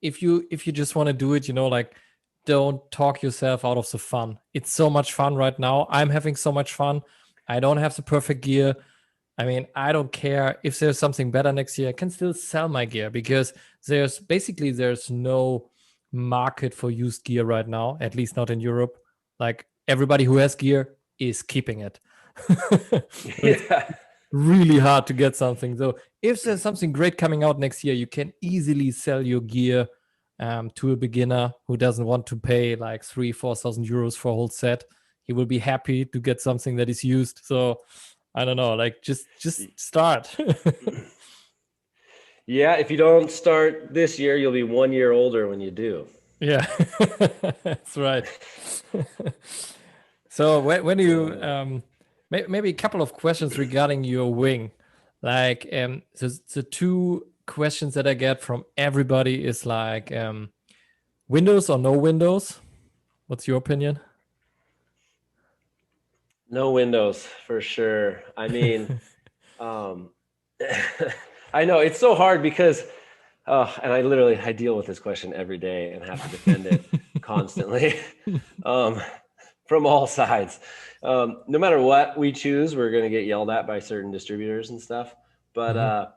if you just want to do it, you know, like don't talk yourself out of the fun. It's so much fun right now. I'm having so much fun. I don't have the perfect gear. I mean, I don't care if there's something better next year. I can still sell my gear, because there's no market for used gear right now, at least not in Europe. Like everybody who has gear is keeping it. Yeah. really hard to get something. So if there's something great coming out next year, you can easily sell your gear to a beginner who doesn't want to pay like 3,000-4,000 euros for a whole set. He will be happy to get something that is used. So I don't know, like just start. Yeah, if you don't start this year, you'll be 1 year older when you do. Yeah, that's right. So when do you maybe a couple of questions regarding your wing, like the two questions that I get from everybody is like windows or no windows. What's your opinion? No windows for sure. I mean, um, I know it's so hard because, and I deal with this question every day and have to defend it constantly, um, from all sides. No matter what we choose, we're going to get yelled at by certain distributors and stuff. But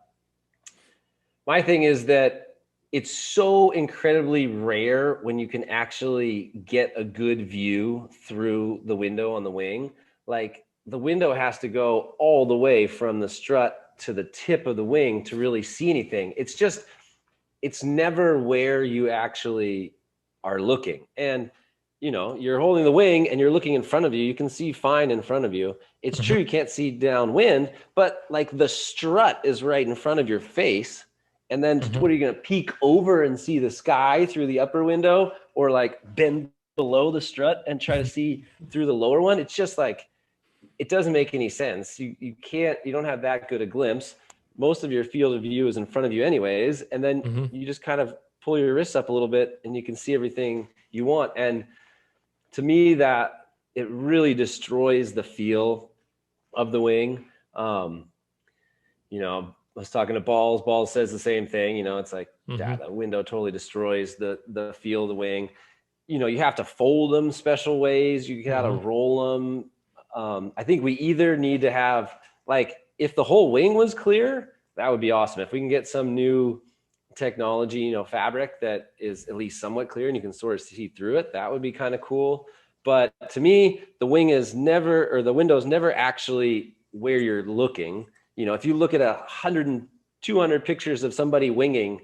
my thing is that it's so incredibly rare when you can actually get a good view through the window on the wing. Like the window has to go all the way from the strut to the tip of the wing to really see anything. It's never where you actually are looking. And you're holding the wing and you're looking in front of you. You can see fine in front of you. It's true you can't see downwind, but like the strut is right in front of your face. And then what are you going to peek over and see the sky through the upper window, or like bend below the strut and try to see through the lower one? It's just like, it doesn't make any sense. You don't have that good a glimpse. Most of your field of view is in front of you anyways. And then you just kind of pull your wrists up a little bit and you can see everything you want. And to me, that it really destroys the feel of the wing. I was talking to Balls. Balls says the same thing. It's like, yeah, the window totally destroys the feel of the wing. You have to fold them special ways. You got to roll them. I think we either need to have, like, if the whole wing was clear, that would be awesome. If we can get some new technology, fabric that is at least somewhat clear and you can sort of see through it, that would be kind of cool. But to me, the wing is never, or the window is never actually where you're looking. If you look at 100 and 200 pictures of somebody winging,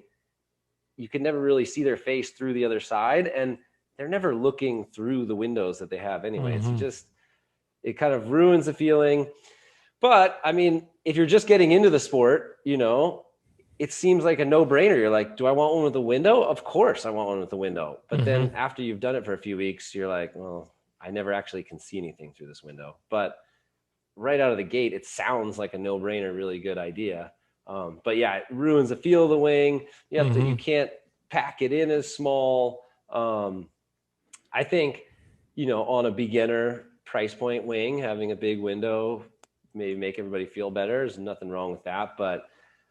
you can never really see their face through the other side, and they're never looking through the windows that they have anyway. It kind of ruins the feeling. But I mean, if you're just getting into the sport, it seems like a no-brainer. You're like, do I want one with a window? Of course I want one with a window. But then after you've done it for a few weeks, you're like, well, I never actually can see anything through this window. But right out of the gate, it sounds like a no-brainer, really good idea. But yeah, it ruins the feel of the wing. You can't pack it in as small. I think, on a beginner price point wing, having a big window maybe make everybody feel better. There's nothing wrong with that. But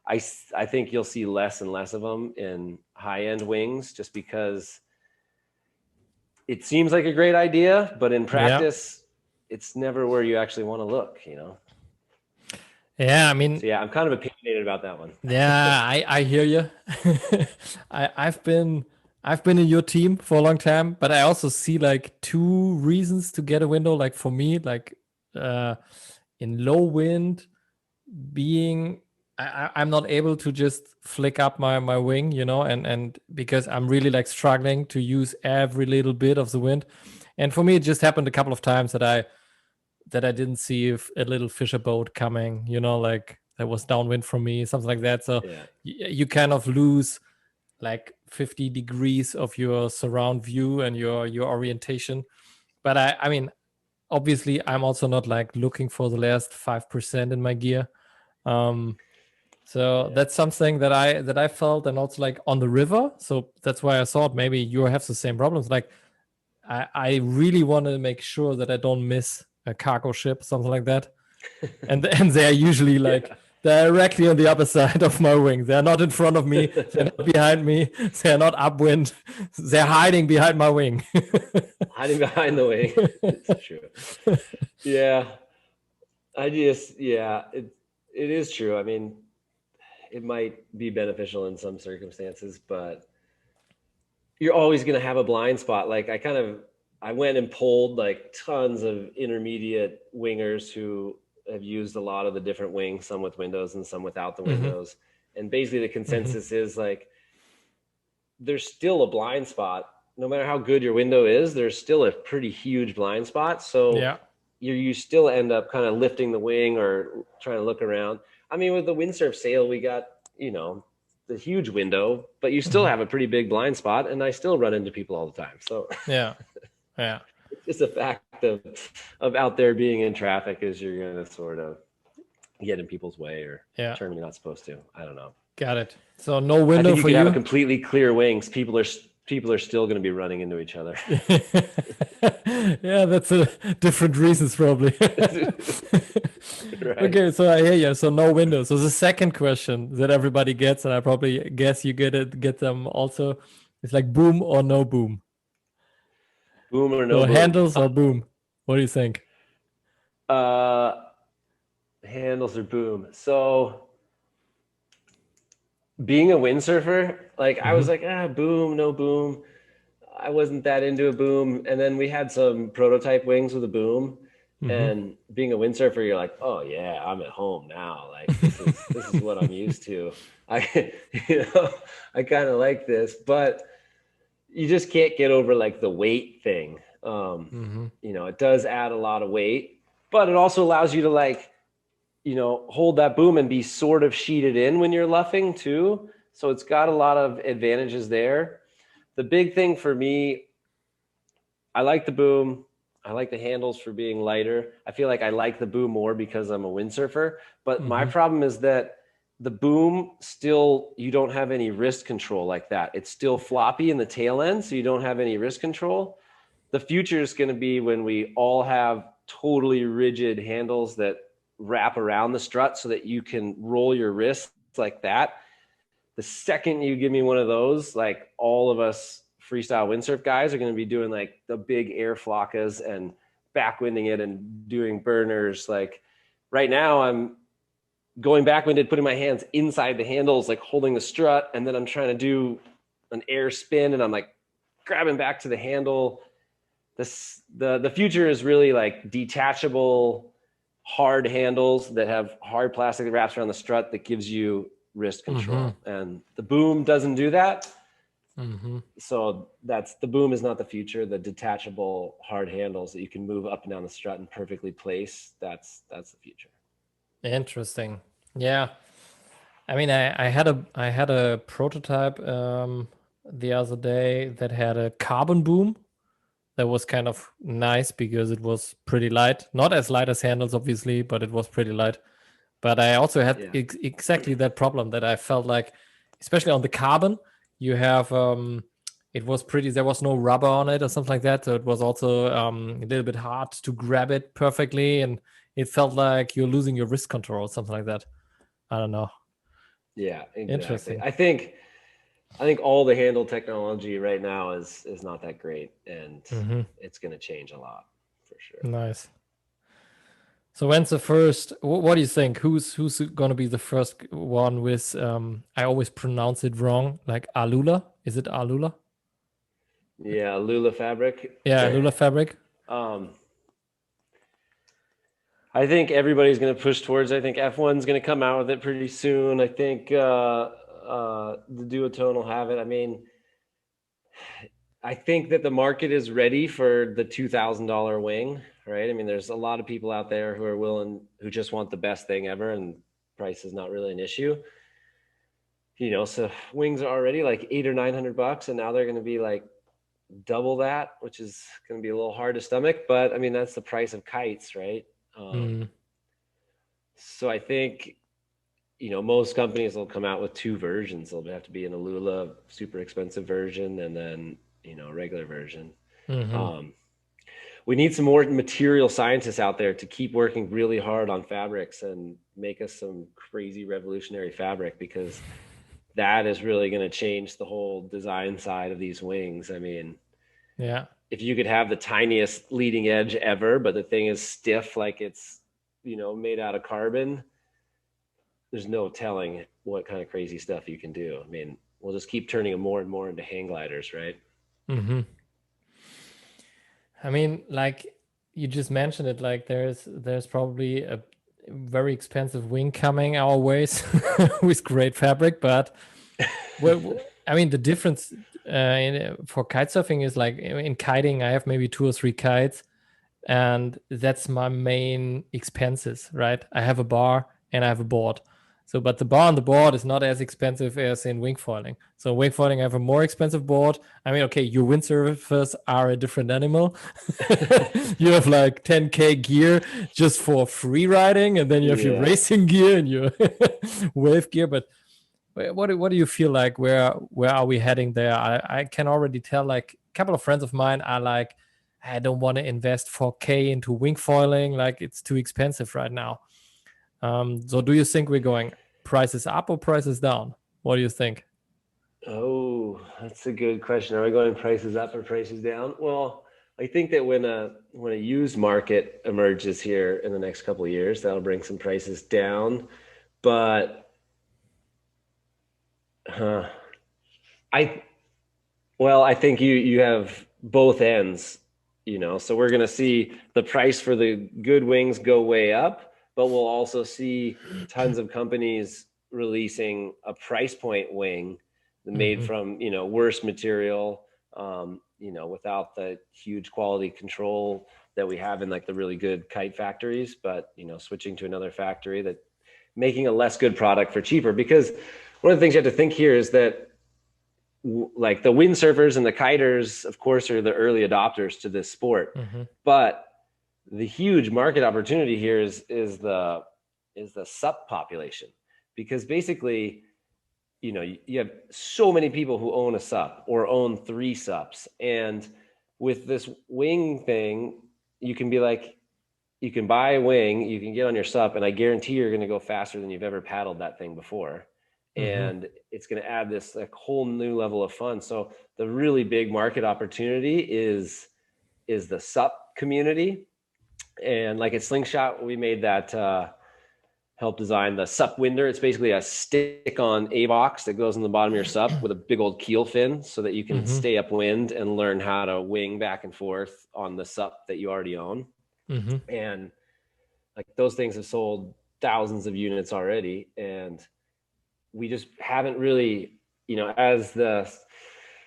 I think you'll see less and less of them in high-end wings just because it seems like a great idea, but in practice, it's never where you actually want to look, Yeah, I mean, so yeah, I'm kind of opinionated about that one. Yeah, I hear you. I've been in your team for a long time, but I also see like two reasons to get a window. Like for me, like in low wind, being I'm not able to just flick up my wing, and because I'm really like struggling to use every little bit of the wind. And for me, it just happened a couple of times that I didn't see a little fisher boat coming, like that was downwind from me, something like that. So you kind of lose like 50 degrees of your surround view and your orientation. But I mean, obviously, I'm also not like looking for the last 5% in my gear. So that's something that I felt, and also like on the river. So that's why I thought maybe you have the same problems. Like I really want to make sure that I don't miss a cargo ship, something like that. And they're usually like directly on the upper side of my wing. They're not in front of me. They're not behind me. They're not upwind. They're hiding behind my wing. Hiding behind the wing. It's true. Yeah. It is true. I mean, it might be beneficial in some circumstances, but you're always going to have a blind spot. Like I went and pulled like tons of intermediate wingers who have used a lot of the different wings, some with windows and some without the windows. And basically the consensus is like, there's still a blind spot. No matter how good your window is, there's still a pretty huge blind spot. So you still end up kind of lifting the wing or trying to look around. I mean, with the windsurf sail, we got, the huge window, but you still have a pretty big blind spot, and I still run into people all the time. So yeah. It's just a fact of out there being in traffic is you're going to sort of get in people's way or turn when you're not supposed to. I don't know. Got it. So no window for you. Have a completely clear wings. People are still going to be running into each other. Yeah, that's a different reasons probably. Right. Okay, so I hear you. So no window. So the second question that everybody gets, and I probably guess you get them also, is like boom or no boom. Boom or no boom. Handles or boom. What do you think? Handles or boom. So being a windsurfer, like I was like, boom, no boom. I wasn't that into a boom. And then we had some prototype wings with a boom. And being a windsurfer, you're like, oh yeah, I'm at home now. Like this is what I'm used to. I kind of like this, but you just can't get over like the weight thing. It does add a lot of weight, but it also allows you to like, hold that boom and be sort of sheeted in when you're luffing too. So it's got a lot of advantages there. The big thing for me, I like the boom. I like the handles for being lighter. I feel like I like the boom more because I'm a windsurfer. But my problem is that the boom still, you don't have any wrist control like that. It's still floppy in the tail end, so you don't have any wrist control. The future is going to be when we all have totally rigid handles that wrap around the strut so that you can roll your wrists like that. The second you give me one of those, like all of us freestyle windsurf guys are going to be doing like the big air flockas and backwinding it and doing burners. Like right now I'm going backwinded, putting my hands inside the handles, like holding the strut. And then I'm trying to do an air spin and I'm like grabbing back to the handle. The future is really like detachable, hard handles that have hard plastic that wraps around the strut that gives you wrist control. And the boom doesn't do that. So the boom is not the future. The detachable hard handles that you can move up and down the strut and perfectly place, that's the future. Interesting. Yeah. I mean, I had a prototype the other day that had a carbon boom. That was kind of nice because it was pretty light. Not as light as handles, obviously, but it was pretty light. But I also had exactly that problem that I felt like, especially on the carbon, you have there was no rubber on it or something like that. So it was also a little bit hard to grab it perfectly. And it felt like you're losing your wrist control or something like that. I don't know. Yeah, exactly. Interesting. I think all the handle technology right now is not that great, and it's going to change a lot for sure. Nice. So when's the first? What do you think? Who's going to be the first one with? I always pronounce it wrong. Like Alula? Is it Alula? Yeah, Alula fabric. Yeah, Alula fabric. I think everybody's going to push towards. I think F1's going to come out with it pretty soon. I think the duotone will have it. I mean, I think that the market is ready for the $2,000 wing, right? I mean, there's a lot of people out there who just want the best thing ever, and price is not really an issue. So wings are already like $800 or $900, and now they're going to be like double that, which is going to be a little hard to stomach. But I mean, that's the price of kites, right? So I think, most companies will come out with two versions. There'll have to be an Alula super expensive version and then, a regular version. We need some more material scientists out there to keep working really hard on fabrics and make us some crazy revolutionary fabric, because that is really going to change the whole design side of these wings. I mean, yeah, if you could have the tiniest leading edge ever, but the thing is stiff, like it's, made out of carbon, there's no telling what kind of crazy stuff you can do. I mean, we'll just keep turning them more and more into hang gliders, right? I mean, like you just mentioned it, like there's probably very expensive wing coming our ways with great fabric, but I mean, the difference for kite surfing is like in kiting, I have maybe 2 or 3 kites, and that's my main expenses, right? I have a bar and I have a board. So, but the bar and the board is not as expensive as in wingfoiling. So, wingfoiling, I have a more expensive board. I mean, okay, your windsurfers are a different animal. You have like 10K gear just for free riding, and then you have your Yeah. racing gear and your wave gear. But what do you feel like? Where are we heading there? I can already tell. Like a couple of friends of mine are like, I don't want to invest 4K into wing foiling. Like it's too expensive right now. So do you think we're going prices up or prices down? What do you think? Oh, that's a good question. Are we going prices up or prices down? Well, I think that when a used market emerges here in the next couple of years, that'll bring some prices down. But uh, I I think you have both ends, So we're going to see the price for the good wings go way up, but we'll also see tons of companies releasing a price point wing made Mm-hmm. from, worse material, without the huge quality control that we have in like the really good kite factories, but, switching to another factory that making a less good product for cheaper. Because one of the things you have to think here is that like the windsurfers and the kiters, of course, are the early adopters to this sport. Mm-hmm. But the huge market opportunity here is the sup population, because basically, you have so many people who own a sup or own 3 sups, and with this wing thing, you can be like, you can buy a wing, you can get on your sup, and I guarantee you're going to go faster than you've ever paddled that thing before. Mm-hmm. And it's going to add this like whole new level of fun. So the really big market opportunity is the sup community. And like at Slingshot, we made that help design the sup winder. It's basically a stick-on A-box that goes in the bottom of your sup with a big old keel fin, so that you can Mm-hmm. stay upwind and learn how to wing back and forth on the sup that you already own. Mm-hmm. And like those things have sold thousands of units already, and we just haven't really, as the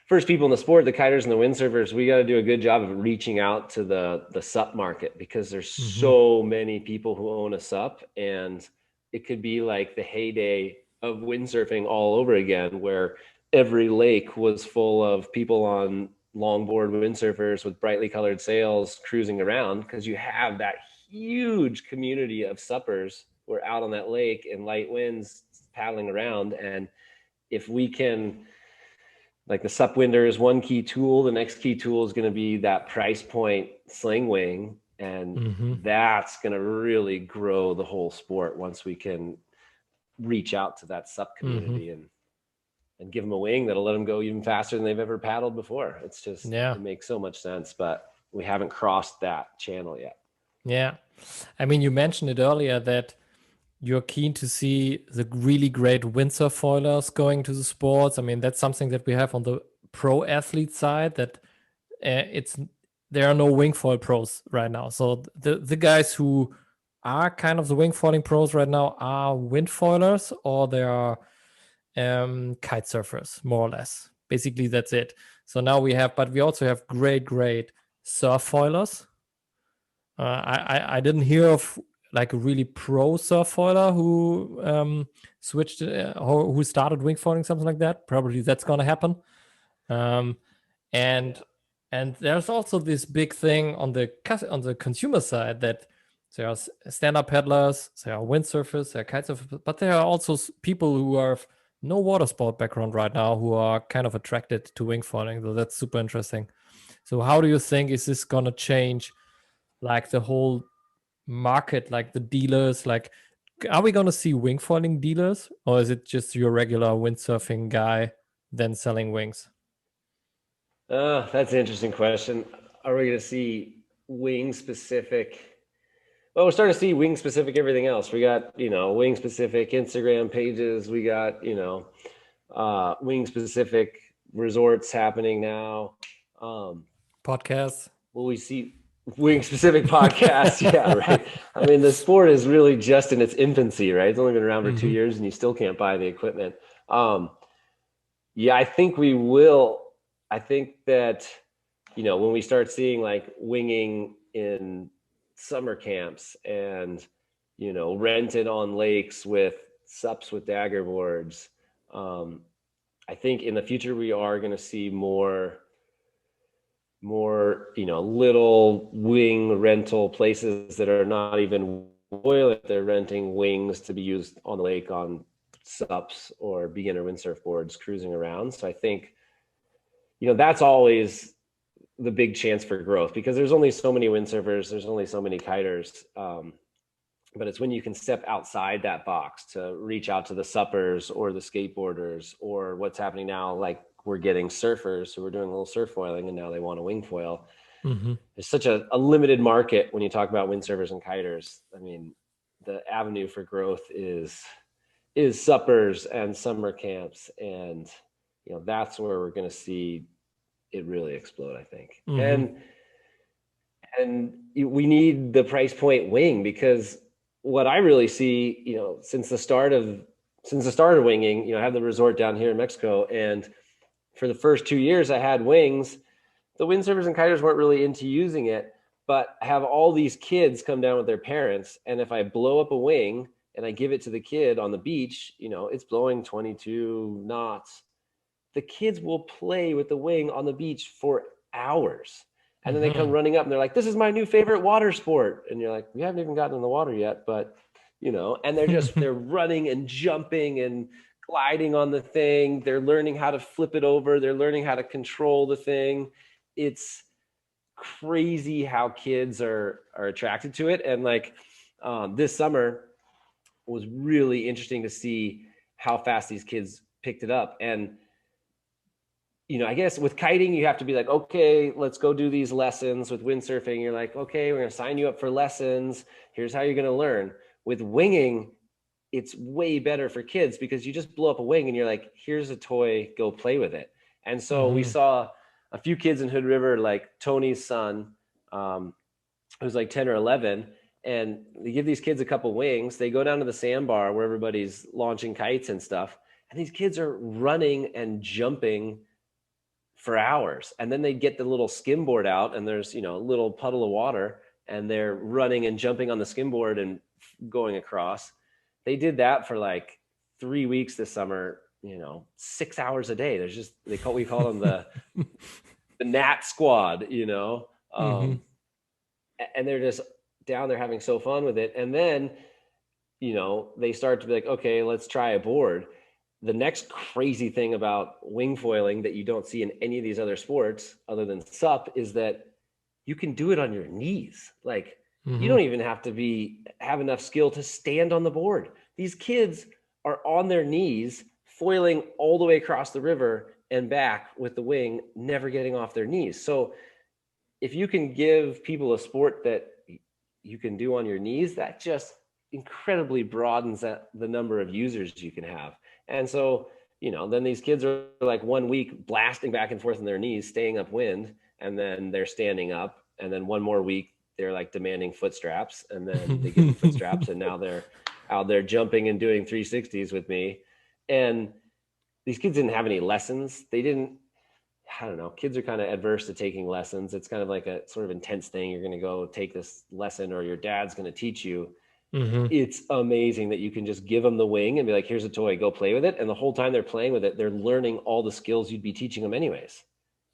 first people in the sport, the kiters and the windsurfers, we got to do a good job of reaching out to the sup market, because there's Mm-hmm. so many people who own a sup, and it could be like the heyday of windsurfing all over again, where every lake was full of people on longboard windsurfers with brightly colored sails cruising around, because you have that huge community of suppers who are out on that lake in light winds paddling around. And if we can, like, the sup winder is one key tool, the next key tool is going to be that price point sling wing, and Mm-hmm. that's going to really grow the whole sport once we can reach out to that sup Mm-hmm. community and give them a wing that'll let them go even faster than they've ever paddled before. It's just, Yeah. it makes so much sense, but we haven't crossed that channel yet. Yeah. I mean, you mentioned it earlier that you're keen to see the really great windsurf foilers going to the sports. I mean, that's something that we have on the pro athlete side, that it's there are no wingfoil pros right now. So the guys who are kind of the wingfoiling pros right now are windfoilers, or they are kite surfers, more or less. Basically, that's it. So now but we also have great surf foilers. I didn't hear of like a really pro surf foiler who switched or who started wingfoiling, something like that. Probably that's gonna happen. Um, and Yeah. and there's also this big thing on the consumer side, that there are stand-up paddlers, there are windsurfers, there are kite surfers, but there are also people who have no water sport background right now who are kind of attracted to wingfoiling. So that's super interesting. So how do you think is this gonna change like the whole market, like the dealers? Like, are we gonna see wingfoiling dealers, or is it just your regular windsurfing guy then selling wings? That's an interesting question. Are we going to see wing specific? Well, we're starting to see wing specific everything else. We got, wing specific Instagram pages. We got, wing specific resorts happening now. Um, Podcasts. will we see? wing specific podcast. Yeah, right. I mean, the sport is really just in its infancy, right? It's only been around for 2 years and you still can't buy the equipment. Yeah, I think we will. I think that, when we start seeing like winging in summer camps and, rented on lakes with sups with dagger boards, I think in the future we are going to see more, little wing rental places that are not even oil. They're renting wings to be used on the lake on sups or beginner windsurf boards cruising around. So I think, that's always the big chance for growth, because there's only so many windsurfers, there's only so many kiters. But it's when you can step outside that box to reach out to the suppers or the skateboarders, or what's happening now, like we're getting surfers who are doing a little surf foiling and now they want a wing foil. There's such a limited market when you talk about windsurfers and kiters. I mean, the avenue for growth is suppers and summer camps, and that's where we're going to see it really explode, I think. And we need the price point wing, because what I really see, since the start of winging, I have the resort down here in Mexico, and for the first 2 years I had wings. The windsurfers and kiters weren't really into using it, but I have all these kids come down with their parents, and if I blow up a wing and I give it to the kid on the beach, it's blowing 22 knots. The kids will play with the wing on the beach for hours. And then they come running up and they're like, this is my new favorite water sport. And you're like, we haven't even gotten in the water yet, but and they're running and jumping and gliding on the thing. They're learning how to flip it over. They're learning how to control the thing. It's crazy how kids are attracted to it. And like this summer was really interesting to see how fast these kids picked it up. And I guess with kiting, you have to be like, okay, let's go do these lessons. With windsurfing, you're like, okay, we're going to sign you up for lessons. Here's how you're going to learn. With winging, it's way better for kids, because you just blow up a wing and you're like, here's a toy, go play with it. And so we saw a few kids in Hood River, like Tony's son, who's like 10 or 11, and they give these kids a couple wings. They go down to the sandbar where everybody's launching kites and stuff. And these kids are running and jumping for hours. And then they get the little skimboard out, and there's, a little puddle of water, and they're running and jumping on the skimboard and going across. They did that for like 3 weeks this summer, 6 hours a day. There's just, we call them the Nat Squad, and they're just down there having so fun with it. And then, they start to be like, okay, let's try a board. The next crazy thing about wing foiling that you don't see in any of these other sports other than SUP is that you can do it on your knees. Like you don't even have to have enough skill to stand on the board. These kids are on their knees foiling all the way across the river and back with the wing, never getting off their knees. So if you can give people a sport that you can do on your knees, that just incredibly broadens the number of users you can have. And so, then these kids are like 1 week blasting back and forth on their knees, staying upwind, and then they're standing up. And then one more week, they're like demanding foot straps, and then they get the foot straps, and now they're out there jumping and doing 360s with me. And these kids didn't have any lessons. I don't know, kids are kind of adverse to taking lessons. It's kind of like a sort of intense thing. You're going to go take this lesson, or your dad's going to teach you. It's amazing that you can just give them the wing and be like, here's a toy, go play with it. And the whole time they're playing with it, they're learning all the skills you'd be teaching them anyways.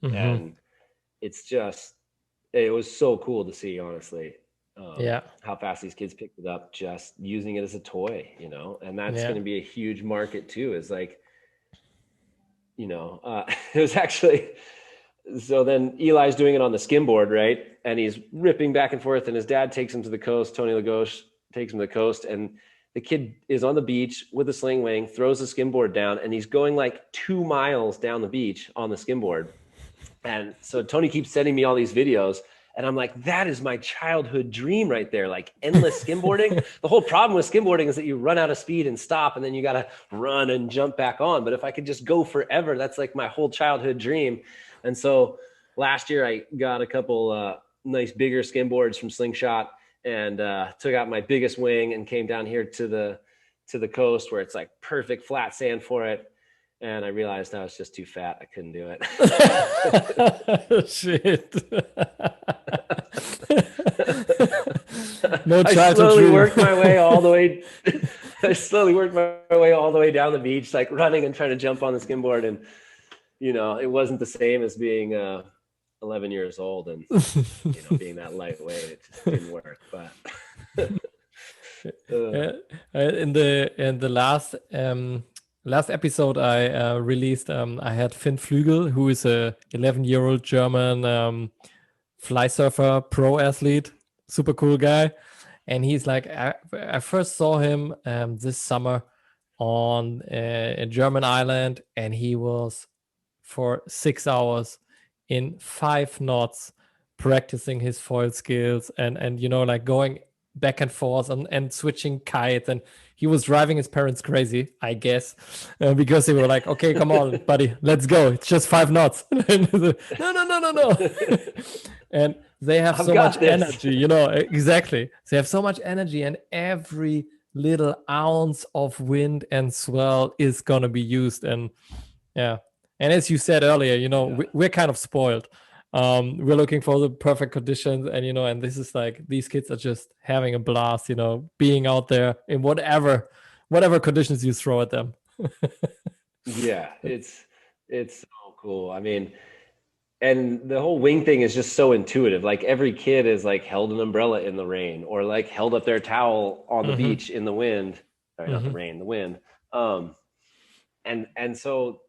And it was so cool to see, honestly, how fast these kids picked it up, just using it as a toy, and that's going to be a huge market too. Is like, it was actually, so then Eli's doing it on the skimboard, right? And he's ripping back and forth, and his dad takes him to the coast. Tony Lagos takes him to the coast, and the kid is on the beach with a sling wing, throws the skimboard down, and he's going like 2 miles down the beach on the skimboard. And so Tony keeps sending me all these videos, and I'm like, that is my childhood dream right there, like endless skimboarding. The whole problem with skimboarding is that you run out of speed and stop, and then you got to run and jump back on. But if I could just go forever, that's like my whole childhood dream. And so last year I got a couple nice bigger skimboards from Slingshot, and took out my biggest wing and came down here to the coast where it's like perfect flat sand for it. And I realized I was just too fat. I couldn't do it. Shit. No I childhood slowly dream. worked my way all the way. I slowly worked my way all the way down the beach, like running and trying to jump on the skimboard. And, it wasn't the same as being 11 years old and, being that lightweight. It just didn't work. But in the last episode I released, I had Finn Flügel, who is a 11-year-old German fly surfer pro athlete, super cool guy. And he's like, I first saw him this summer on a German island, and he was for 6 hours in 5 knots practicing his foil skills and like going back and forth and switching kites. And he was driving his parents crazy, I guess, because they were like, okay, come on, buddy, let's go. It's just 5 knots. No. And they have so much energy, exactly. They have so much energy, and every little ounce of wind and swell is going to be used. And yeah. And as you said earlier, we're kind of spoiled. We're looking for the perfect conditions, and and this is like, these kids are just having a blast, being out there in whatever conditions you throw at them. Yeah, it's so cool. I mean, and the whole wing thing is just so intuitive. Like every kid is like held an umbrella in the rain, or like held up their towel on the beach in the wind. Sorry, not the rain, the wind. And so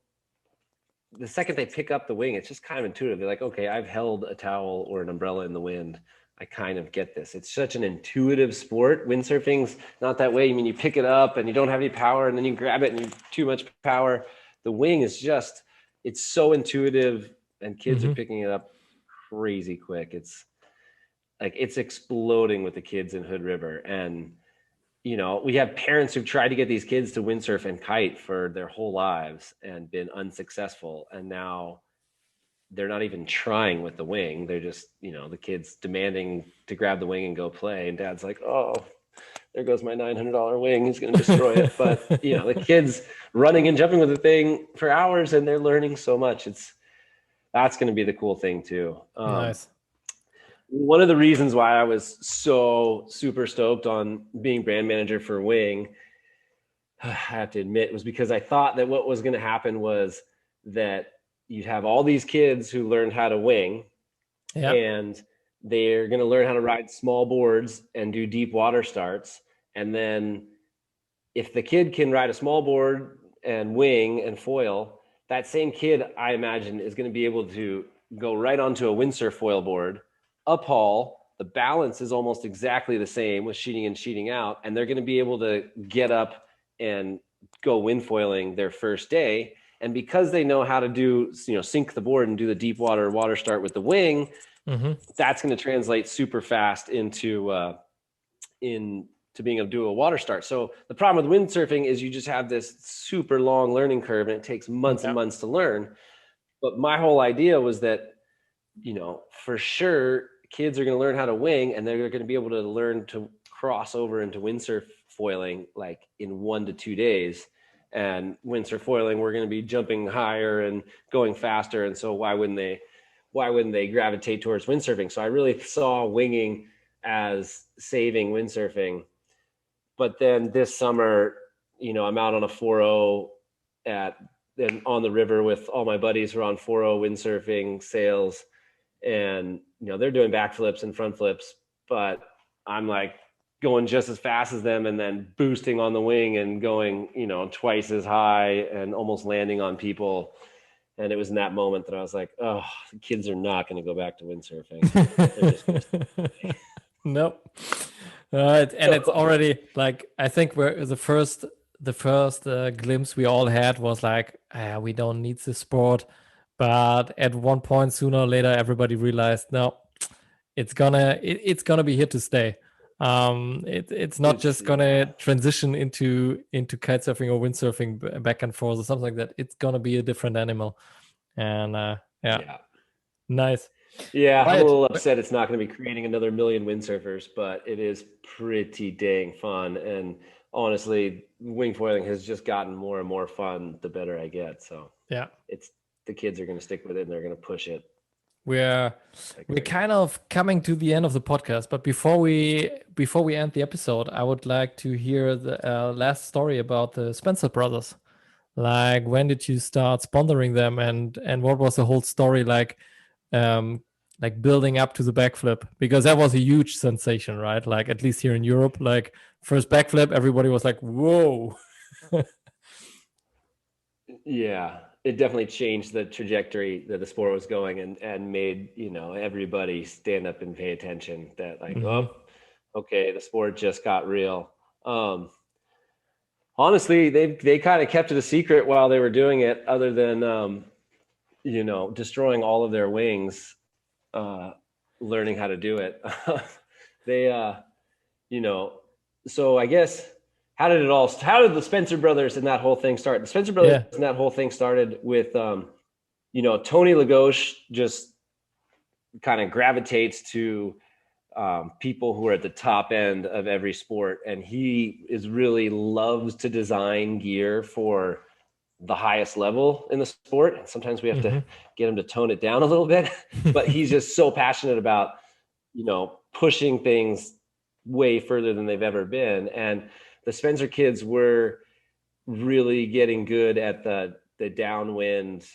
the second they pick up the wing, it's just kind of intuitive. They're like, okay, I've held a towel or an umbrella in the wind. I kind of get this. It's such an intuitive sport. Windsurfing's not that way. I mean, you pick it up and you don't have any power, and then you grab it and you have too much power. The wing is just, it's so intuitive, and kids are picking it up crazy quick. It's like, it's exploding with the kids in Hood River. And, we have parents who've tried to get these kids to windsurf and kite for their whole lives and been unsuccessful. And now they're not even trying with the wing. They're just, the kid's demanding to grab the wing and go play. And dad's like, oh, there goes my $900 wing. He's going to destroy it. But, the kid's running and jumping with the thing for hours, and they're learning so much. That's going to be the cool thing too. Nice. One of the reasons why I was so super stoked on being brand manager for Wing, I have to admit, was because I thought that what was going to happen was that you'd have all these kids who learned how to wing, and they're going to learn how to ride small boards and do deep water starts. And then if the kid can ride a small board and wing and foil, that same kid, I imagine, is going to be able to go right onto a windsurf foil board, uphaul. The balance is almost exactly the same with sheeting in, sheeting out, and they're going to be able to get up and go windfoiling their first day. And because they know how to do, sink the board and do the deep water start with the wing, that's going to translate super fast into being able to do a water start. So the problem with windsurfing is you just have this super long learning curve, and it takes months and months to learn. But my whole idea was that, for sure, kids are going to learn how to wing, and they're going to be able to learn to cross over into windsurf foiling like in 1 to 2 days. And windsurf foiling, we're going to be jumping higher and going faster. And so why wouldn't they gravitate towards windsurfing? So I really saw winging as saving windsurfing. But then this summer, I'm out on a 4.0 on the river with all my buddies who are on 4.0 windsurfing sails. And, they're doing backflips and front flips, but I'm like going just as fast as them, and then boosting on the wing and going, twice as high and almost landing on people. And it was in that moment that I was like, oh, the kids are not going to go back to windsurfing. They're just gonna Nope. It's already like, I think the first glimpse we all had was like, we don't need this sport. But at one point, sooner or later, everybody realized, no, it's gonna be here to stay. It's not just gonna transition into kite surfing or windsurfing back and forth or something like that. It's gonna be a different animal. And nice. Yeah, I'm a Wyatt, little upset it's not going to be creating another million windsurfers, but it is pretty dang fun. And honestly, wingfoiling has just gotten more and more fun the better I get. So yeah, it's the kids are going to stick with it and they're going to push it we're like we're crazy. kind of coming to the end of the podcast, but before we end the episode, I would like to hear the last story about the Spencer brothers. Like, when did you start sponsoring them, and what was the whole story um, like building up to the backflip? Because that was a huge sensation, right? Like, at least here in Europe, like first backflip, everybody was like, "Whoa!" Yeah, it definitely changed the trajectory that the sport was going and made, everybody stand up and pay attention that like, Hmm. oh, okay, the sport just got real. Um, Honestly, they kind of kept it a secret while they were doing it, other than destroying all of their wings, uh, learning how to do it. They you know, so I guess how did the Spencer brothers and that whole thing start? The Spencer brothers Yeah. and that whole thing started with Tony Lagosche just kind of gravitates to people who are at the top end of every sport, and he is really loves to design gear for the highest level in the sport. And sometimes we have to Hmm. get him to tone it down a little bit, but he's just so passionate about, pushing things way further than they've ever been. And the Spencer kids were really getting good at the downwind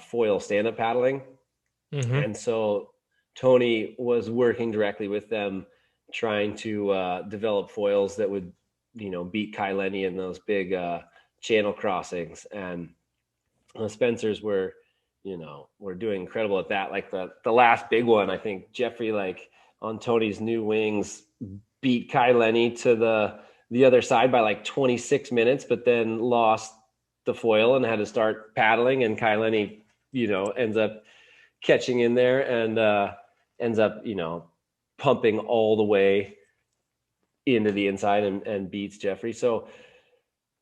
foil stand-up paddling. Hmm. And so Tony was working directly with them, trying to develop foils that would, beat Kai Lenny in those big channel crossings. And the Spencers were doing incredible at that. Like the last big one, I think Jeffrey, like on Tony's new wings, beat Kai Lenny to the other side by like 26 minutes, but then lost the foil and had to start paddling. And Kai Lenny, ends up catching in there and ends up, pumping all the way into the inside and beats Jeffrey. So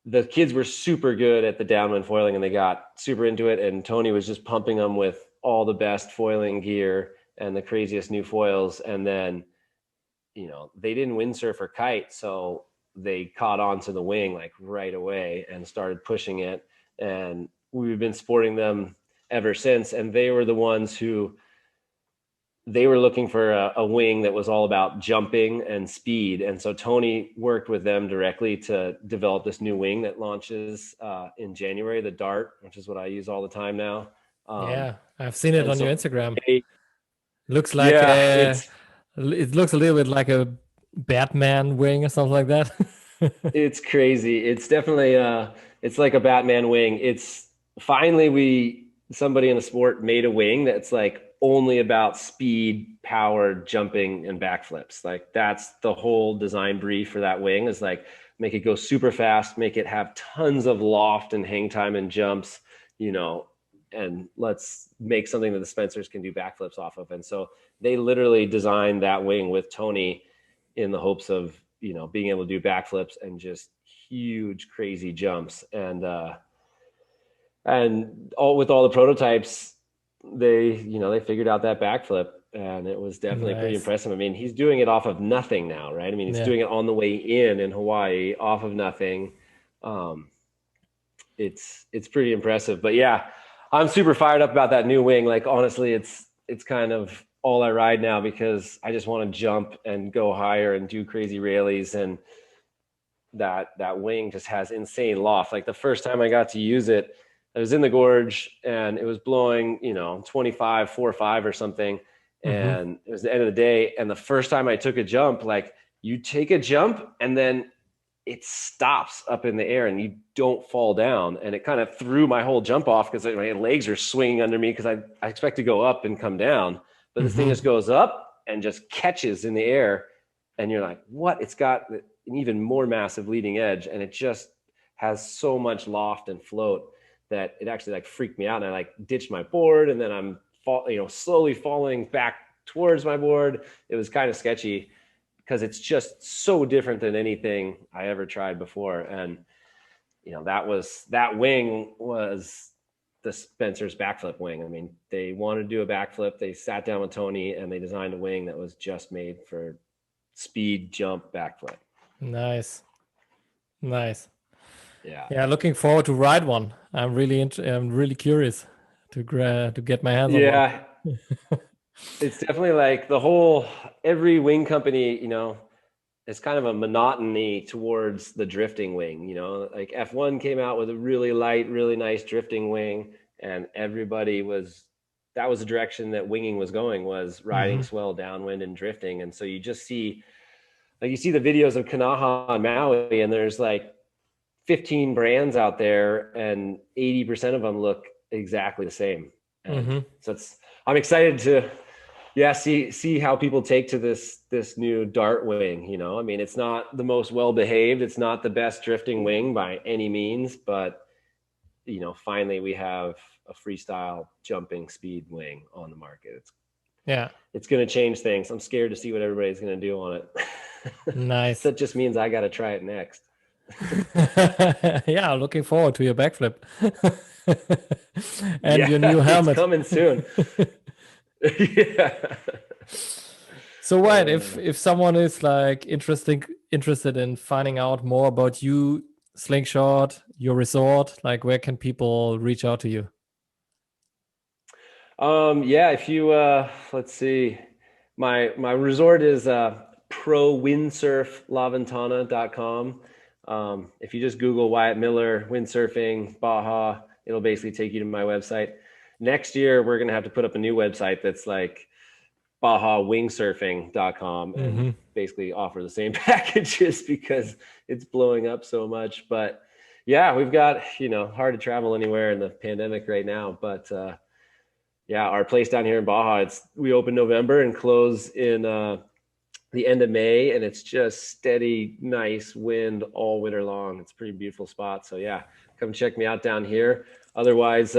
the kids were super good at the downwind foiling and they got super into it. And Tony was just pumping them with all the best foiling gear and the craziest new foils. And then, they didn't windsurf or kite. So they caught on to the wing like right away and started pushing it. And we've been sporting them ever since. And they were the ones who they were looking for a wing that was all about jumping and speed. And so Tony worked with them directly to develop this new wing that launches in January, the Dart, which is what I use all the time now. Um, Yeah, I've seen it and on your so, Instagram. they, Looks like yeah, a, it looks a little bit like a Batman wing or something like that. it's crazy. It's definitely it's like a Batman wing. It's finally somebody in the sport made a wing that's like only about speed, power, jumping, and backflips. Like that's the whole design brief for that wing is like make it go super fast, make it have tons of loft and hang time and jumps, you know, and let's make something that the Spencers can do backflips off of. And so they literally designed that wing with Tony in the hopes of, being able to do backflips and just huge, crazy jumps. And all with all the prototypes, they figured out that backflip, and it was definitely pretty Nice. impressive. I mean, he's doing it off of nothing now, right? I mean, he's Yeah. doing it on the way in Hawaii off of nothing. Um, it's pretty impressive. But yeah, I'm super fired up about that new wing. Like honestly, it's kind of all I ride now because I just want to jump and go higher and do crazy railies, and that wing just has insane loft. Like the first time I got to use it, I was in the gorge and it was blowing, 25, 4 or 5 or something. Hmm. And it was the end of the day. And the first time I took a jump, like you take a jump and then it stops up in the air and you don't fall down. And it kind of threw my whole jump off because my legs are swinging under me because I expect to go up and come down. But this thing Hmm. just goes up and just catches in the air. And you're like, what? It's got an even more massive leading edge. And it just has so much loft and float that it actually like freaked me out. And I like ditched my board and then I'm slowly falling back towards my board. It was kind of sketchy because it's just so different than anything I ever tried before. And that wing was the Spencer's backflip wing. I mean, they wanted to do a backflip. They sat down with Tony and they designed a wing that was just made for speed, jump, backflip. Nice. Yeah. Yeah, looking forward to ride one. I'm really curious to get my hands on one. Yeah. It's definitely like every wing company, it's kind of a monotony towards the drifting wing, like F1 came out with a really light, really nice drifting wing, and that was the direction that winging was going, was riding swell downwind and drifting. And so you just see the videos of Kanaha on Maui, and there's like 15 brands out there and 80% of them look exactly the same. And so I'm excited to see how people take to this new dart wing. I mean, it's not the most well behaved, it's not the best drifting wing by any means, but finally we have a freestyle jumping speed wing on the market. It's going to change things. I'm scared to see what everybody's going to do on it. Nice. That just means I got to try it next. Yeah, looking forward to your backflip. And your new helmet. It's coming soon. Yeah. So Wyatt, if someone is like interested in finding out more about you, Slingshot, your resort, like where can people reach out to you? If you let's see, my resort is prowindsurflaventana.com. If you just Google Wyatt Miller windsurfing Baja, it'll basically take you to my website. Next year, we're going to have to put up a new website that's like BajaWingsurfing.com and basically offer the same packages because it's blowing up so much. But yeah, we've got, hard to travel anywhere in the pandemic right now. But our place down here in Baja, we open November and close in the end of May, and it's just steady, nice wind all winter long. It's a pretty beautiful spot. So yeah, come check me out down here. Otherwise,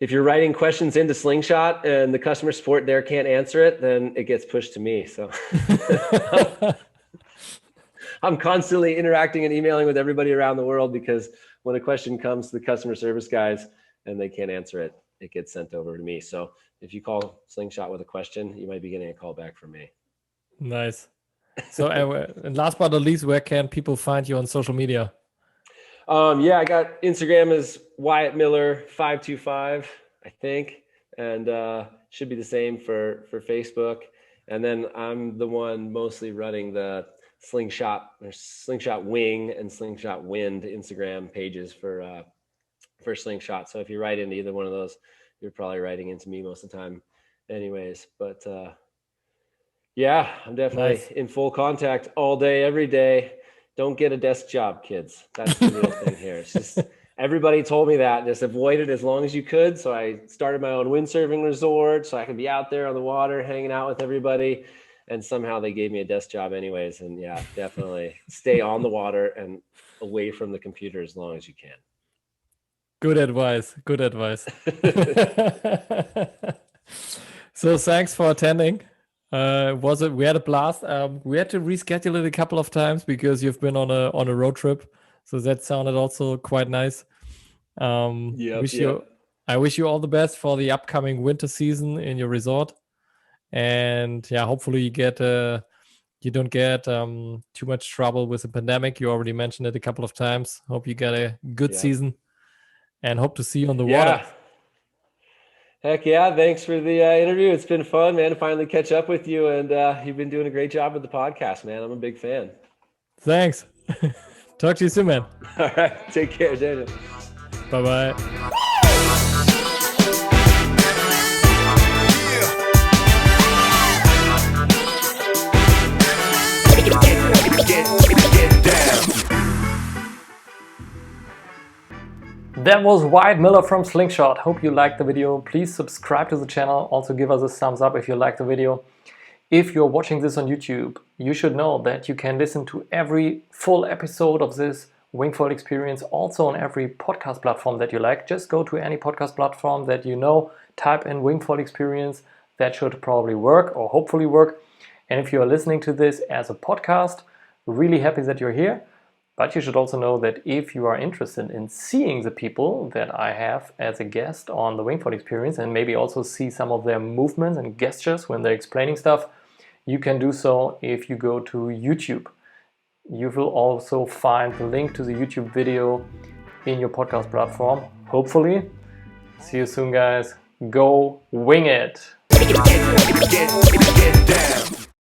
if you're writing questions into Slingshot and the customer support there can't answer it, then it gets pushed to me. So I'm constantly interacting and emailing with everybody around the world, because when a question comes to the customer service guys and they can't answer it, it gets sent over to me. So if you call Slingshot with a question, you might be getting a call back from me. Nice. So and last but not least, where can people find you on social media? I got Instagram is Wyatt Miller 525, I think, and should be the same for Facebook. And then I'm the one mostly running the Slingshot Wing and Slingshot Wind Instagram pages for Slingshot. So if you write into either one of those, you're probably writing into me most of the time anyways. But I'm definitely in full contact all day, every day. Don't get a desk job, kids. That's the real thing here. It's just, everybody told me that. Just avoid it as long as you could. So I started my own windsurfing resort so I could be out there on the water, hanging out with everybody. And somehow they gave me a desk job anyways. And yeah, definitely stay on the water and away from the computer as long as you can. Good advice. So thanks for attending. We had a blast. We had to reschedule it a couple of times because you've been on a road trip, so that sounded also quite nice. I wish you all the best for the upcoming winter season in your resort, and hopefully you don't get too much trouble with the pandemic. You already mentioned it a couple of times. Hope you get a good season, and hope to see you on the water. Heck yeah. Thanks for the interview. It's been fun, man, to finally catch up with you. And you've been doing a great job with the podcast, man. I'm a big fan. Thanks. Talk to you soon, man. All right. Take care, Daniel. Bye-bye. That was Wyatt Miller from Slingshot. Hope you liked the video. Please subscribe to the channel. Also give us a thumbs up if you liked the video. If you're watching this on YouTube, you should know that you can listen to every full episode of this Wingfoil experience also on every podcast platform that you like. Just go to any podcast platform that you know, type in Wingfoil experience. That should probably work or hopefully work. And if you are listening to this as a podcast, really happy that you're here. But you should also know that if you are interested in seeing the people that I have as a guest on the Wingfoil experience and maybe also see some of their movements and gestures when they're explaining stuff, you can do so if you go to YouTube. You will also find the link to the YouTube video in your podcast platform, hopefully. See you soon, guys. Go wing it! Get down.